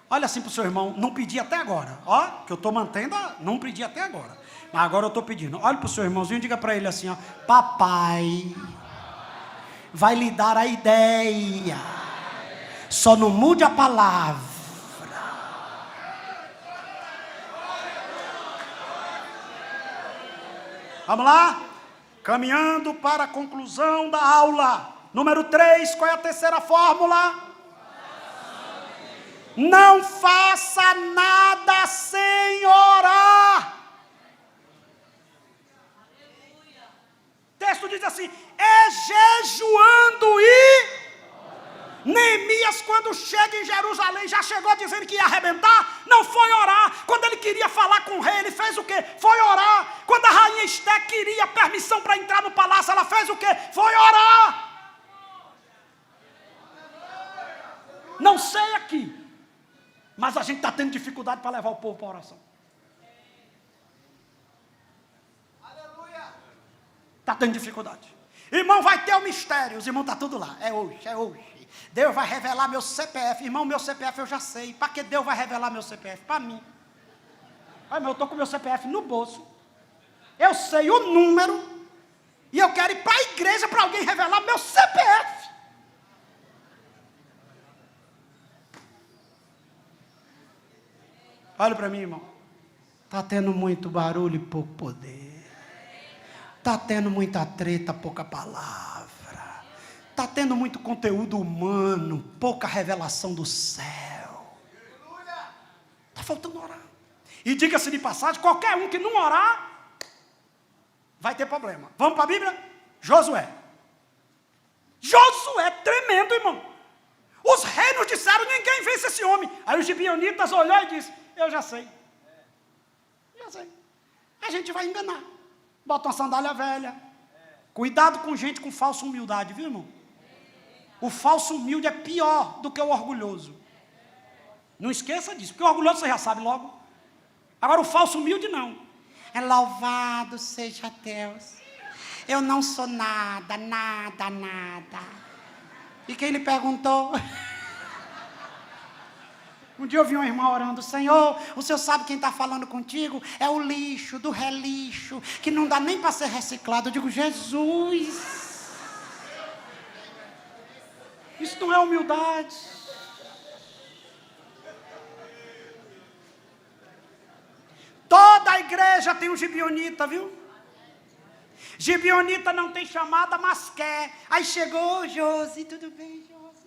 Olha assim para o seu irmão, não pedi até agora. Que eu estou mantendo, não pedi até agora. Mas agora eu estou pedindo. Olha para o seu irmãozinho e diga para ele assim, papai vai lhe dar a ideia. Só não mude a palavra. Vamos lá? Caminhando para a conclusão da aula. Número 3, qual é a terceira fórmula? Não faça nada sem orar. O texto diz assim, jejuando e... Neemias, quando chega em Jerusalém, já chegou dizendo que ia arrebentar, não foi orar. Quando ele queria falar com o rei, ele fez o quê? Foi orar. Quando a rainha Esté queria permissão para entrar no palácio, ela fez o quê? Foi orar. Não sei aqui, mas a gente está tendo dificuldade para levar o povo para a oração. Está tendo dificuldade. Irmão, vai ter o mistério. Os irmãos estão tudo lá. É hoje, é hoje. Deus vai revelar meu CPF. Irmão, meu CPF eu já sei. Para que Deus vai revelar meu CPF? Para mim. Ai, meu, eu estou com meu CPF no bolso. Eu sei o número. E eu quero ir para a igreja para alguém revelar meu CPF. Olha para mim, irmão. Está tendo muito barulho e pouco poder. Está tendo muita treta, pouca palavra. Está tendo muito conteúdo humano, pouca revelação do céu. Está faltando orar. E diga-se de passagem, qualquer um que não orar, vai ter problema. Vamos para a Bíblia? Josué. Josué, tremendo, irmão. Os reis nos disseram, ninguém vence esse homem. Aí os gibeonitas olhou e disse, eu já sei. Já sei. A gente vai enganar. Bota uma sandália velha. Cuidado com gente com falsa humildade, viu, irmão? O falso humilde é pior do que o orgulhoso. Não esqueça disso, porque o orgulhoso você já sabe logo. Agora o falso humilde não. É louvado seja Deus. Eu não sou nada, nada, nada. E quem lhe perguntou? Um dia eu vi uma irmã orando, Senhor, o Senhor sabe quem está falando contigo? É o lixo, do relixo, que não dá nem para ser reciclado. Eu digo, Jesus, isso não é humildade. Toda a igreja tem um gibeonita, viu? Gibeonita não tem chamada, mas quer. Aí chegou, Josi, tudo bem, Josi?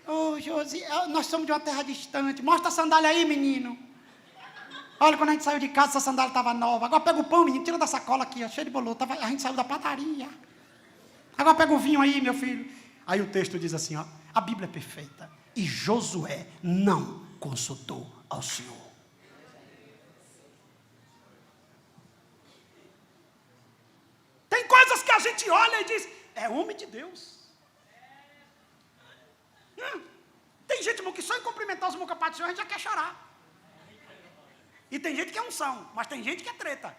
Ô, Josi, nós somos de uma terra distante. Mostra a sandália aí, menino. Olha, quando a gente saiu de casa, essa sandália estava nova. Agora pega o pão, menino, tira da sacola aqui, ó, cheio de bolo. A gente saiu da padaria. Agora pega o vinho aí, meu filho. Aí o texto diz assim, ó, a Bíblia é perfeita. E Josué não consultou ao Senhor. Tem coisas que a gente olha e diz, é homem de Deus. Tem gente, irmão, que só em cumprimentar os irmãos capazes do Senhor, a gente já quer chorar. E tem gente que é unção, mas tem gente que é treta.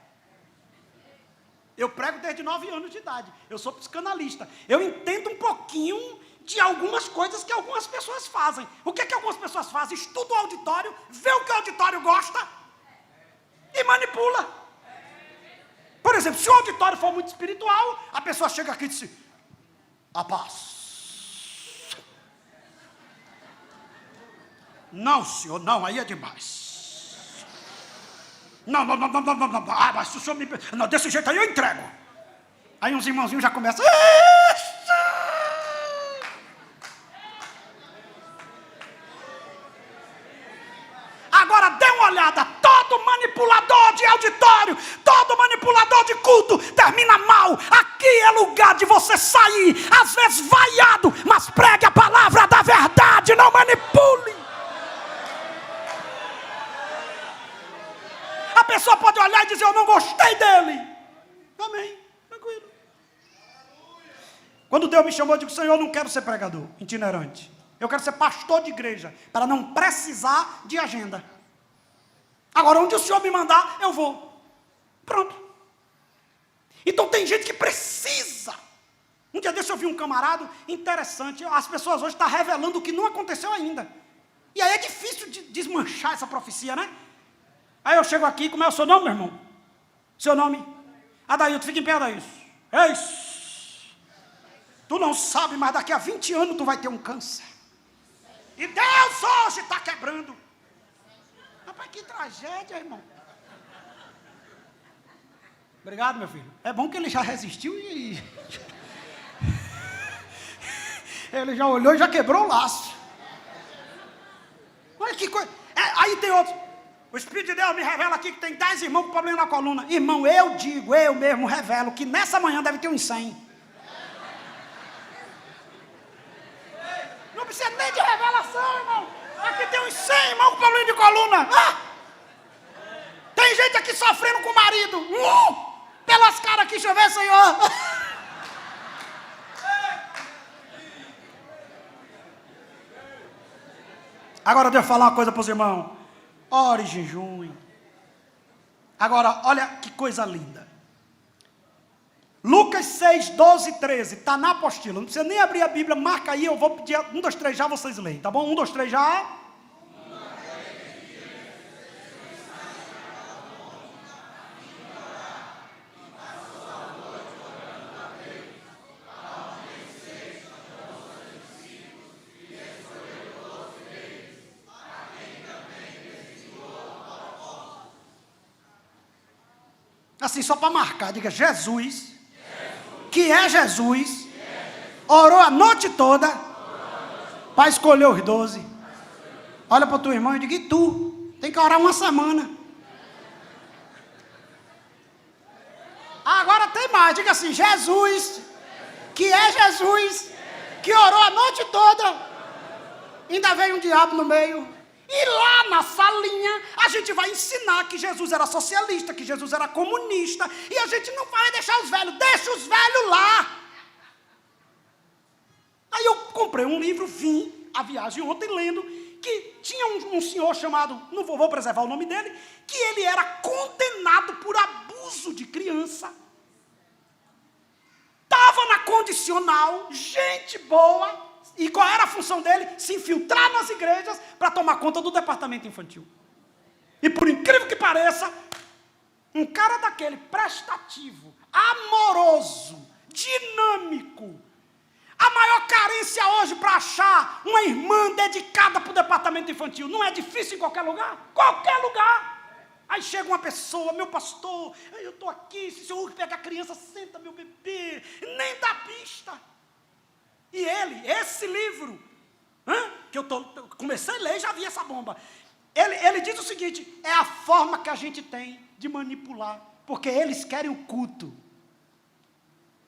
Eu prego desde 9 anos de idade. Eu sou psicanalista. Eu entendo um pouquinho de algumas coisas que algumas pessoas fazem. O que é que algumas pessoas fazem? Estuda o auditório, vê o que o auditório gosta e manipula. Por exemplo, se o auditório for muito espiritual, a pessoa chega aqui e diz, a paz. Não, senhor, não, aí é demais. Não. Ah, mas se o senhor me... Não, desse jeito aí eu entrego. Aí uns irmãozinhos já começam... Agora dê uma olhada, todo manipulador de auditório, todo manipulador de culto, termina mal. Aqui é lugar de você sair, às vezes vaiado, mas pregue a palavra da verdade, não manipule. A pessoa pode olhar e dizer, eu não gostei dele. Amém, tranquilo. Quando Deus me chamou, eu digo, Senhor, eu não quero ser pregador itinerante. Eu quero ser pastor de igreja, para não precisar de agenda. Agora, onde o Senhor me mandar, eu vou. Pronto. Então tem gente que precisa. Um dia desse eu vi um camarada interessante. As pessoas hoje estão revelando o que não aconteceu ainda. E aí é difícil de desmanchar essa profecia, né? Aí eu chego aqui, como é o seu nome, meu irmão? Seu nome? Adailton, fica em pé, Adailton. Ei, tu não sabe, mas daqui a 20 anos tu vai ter um câncer. E Deus hoje está quebrando. Rapaz, que tragédia, irmão. Obrigado, meu filho. É bom que ele já resistiu e... ele já olhou e já quebrou o laço. Olha que coisa. Aí tem outro. O Espírito de Deus me revela aqui que tem 10 irmãos com problema na coluna. Irmão, eu mesmo revelo que nessa manhã deve ter uns 100. Não precisa nem de revelação, irmão. Aqui tem uns 100 irmãos com problema de coluna. Tem gente aqui sofrendo com o marido. Pelas caras aqui, deixa eu ver, Senhor. Agora deixa eu falar uma coisa para os irmãos. Ore e jejum. Agora, olha que coisa linda. Lucas 6, 12 e 13. Está na apostila. Não precisa nem abrir a Bíblia. Marca aí. Eu vou pedir 1, 2, 3 já. Vocês leem. Tá bom? 1, 2, 3 já. Assim, só para marcar, diga Jesus, que é Jesus, orou a noite toda para escolher os 12. Olha para o teu irmão e diga, e tu? Tem que orar uma semana. Agora tem mais, diga assim, Jesus, que é Jesus, que orou a noite toda, ainda veio um diabo no meio. E lá na salinha, a gente vai ensinar que Jesus era socialista, que Jesus era comunista, e a gente não vai deixar os velhos, deixa os velhos lá. Aí eu comprei um livro, vim a viagem ontem lendo, que tinha um senhor chamado, não vou preservar o nome dele, que ele era condenado por abuso de criança. Estava na condicional, gente boa. E qual era a função dele? Se infiltrar nas igrejas para tomar conta do departamento infantil. E por incrível que pareça, um cara daquele prestativo, amoroso, dinâmico. A maior carência hoje para achar uma irmã dedicada para o departamento infantil. Não é difícil em qualquer lugar? Qualquer lugar. Aí chega uma pessoa, meu pastor, eu estou aqui, se o senhor pega a criança, senta meu bebê, nem dá pista. E esse livro, que eu comecei a ler e já vi essa bomba. Ele diz o seguinte, é a forma que a gente tem de manipular, porque eles querem o culto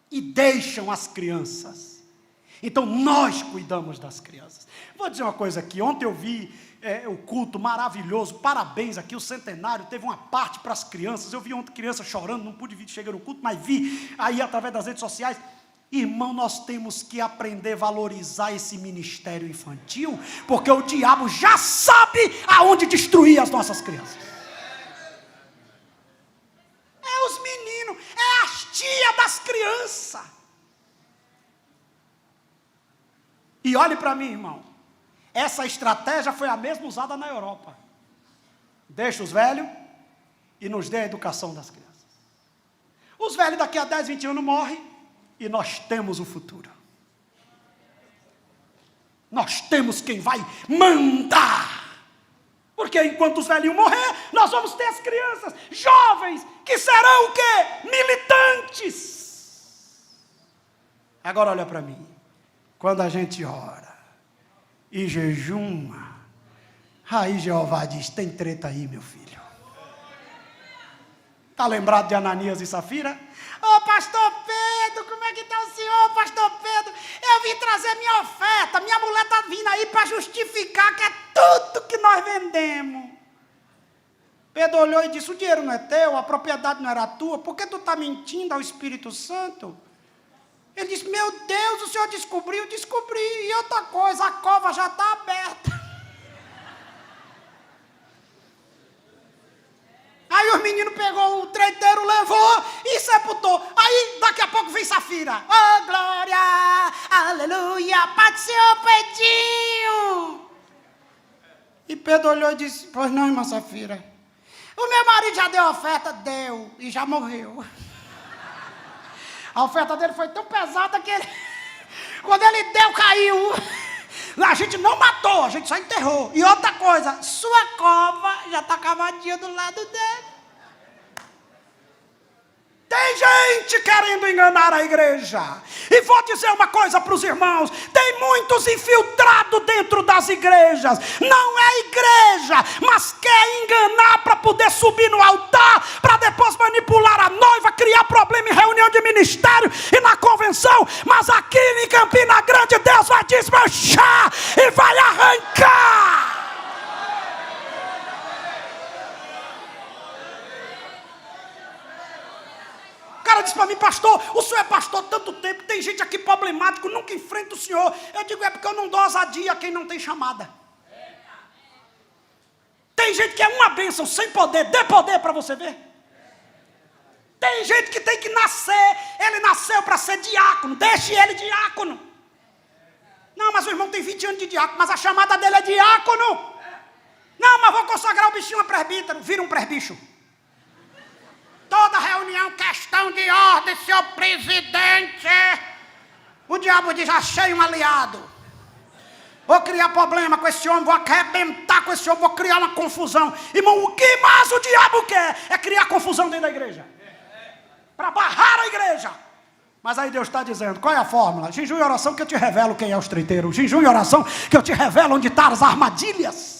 e deixam as crianças. Então nós cuidamos das crianças. Vou dizer uma coisa aqui, ontem eu vi o culto maravilhoso, parabéns aqui, o centenário, teve uma parte para as crianças, eu vi ontem criança chorando, não pude vir chegar no culto, mas vi aí através das redes sociais. Irmão, nós temos que aprender a valorizar esse ministério infantil, porque o diabo já sabe aonde destruir as nossas crianças. É os meninos, é as tias das crianças. E olhe para mim, irmão, essa estratégia foi a mesma usada na Europa. Deixa os velhos e nos dê a educação das crianças. Os velhos daqui a 10, 20 anos morrem, e nós temos o futuro. Nós temos quem vai mandar. Porque enquanto os velhinhos morrer, nós vamos ter as crianças, jovens, que serão o quê? Militantes. Agora olha para mim. Quando a gente ora e jejuma, aí Jeová diz, tem treta aí, meu filho. Está lembrado de Ananias e Safira? Ô pastor Pedro, como é que está o senhor, pastor Pedro? Eu vim trazer minha oferta, minha mulher está vindo aí para justificar que é tudo que nós vendemos. Pedro olhou e disse, o dinheiro não é teu, a propriedade não era tua, por que tu está mentindo ao Espírito Santo? Ele disse, meu Deus, o senhor descobriu? Descobri, e outra coisa, a cova já está aberta. Aí os meninos pegou o treiteiro, levou e sepultou. Aí daqui a pouco vem Safira. Oh glória, aleluia, Pai do Senhor, Pedrinho. E Pedro olhou e disse, pois não, irmã Safira. O meu marido já deu a oferta? Deu, e já morreu. A oferta dele foi tão pesada que ele, quando ele deu, caiu. A gente não matou, a gente só enterrou. E outra coisa, sua cova já está cavadinha do lado dele. Tem gente querendo enganar a igreja. E vou dizer uma coisa para os irmãos. Tem muitos infiltrados dentro das igrejas. Não é igreja, mas quer enganar para poder subir no altar, para depois manipular a noiva, criar problema em reunião de ministério e na convenção. Mas aqui em Campina Grande, Deus vai desmanchar e vai arrancar. O cara disse para mim, pastor, o senhor é pastor há tanto tempo, tem gente aqui problemático, nunca enfrenta o senhor. Eu digo, é porque eu não dou ousadia a quem não tem chamada. gente que é uma bênção sem poder, dê poder para você ver. Tem gente que tem que nascer, ele nasceu para ser diácono, deixe ele diácono. Não, mas o irmão tem 20 anos de diácono, mas a chamada dele é diácono. Não, mas vou consagrar o bichinho a presbítero, vira um presbicho. Toda reunião, questão de ordem, senhor presidente. O diabo diz, achei um aliado. Vou criar problema com esse homem, vou arrebentar com esse homem, vou criar uma confusão. Irmão, o que mais o diabo quer é criar confusão dentro da igreja. Para barrar a igreja. Mas aí Deus está dizendo, qual é a fórmula? Jejum e oração que eu te revelo quem é o estreiteiro. Jejum e oração que eu te revelo onde estão as armadilhas.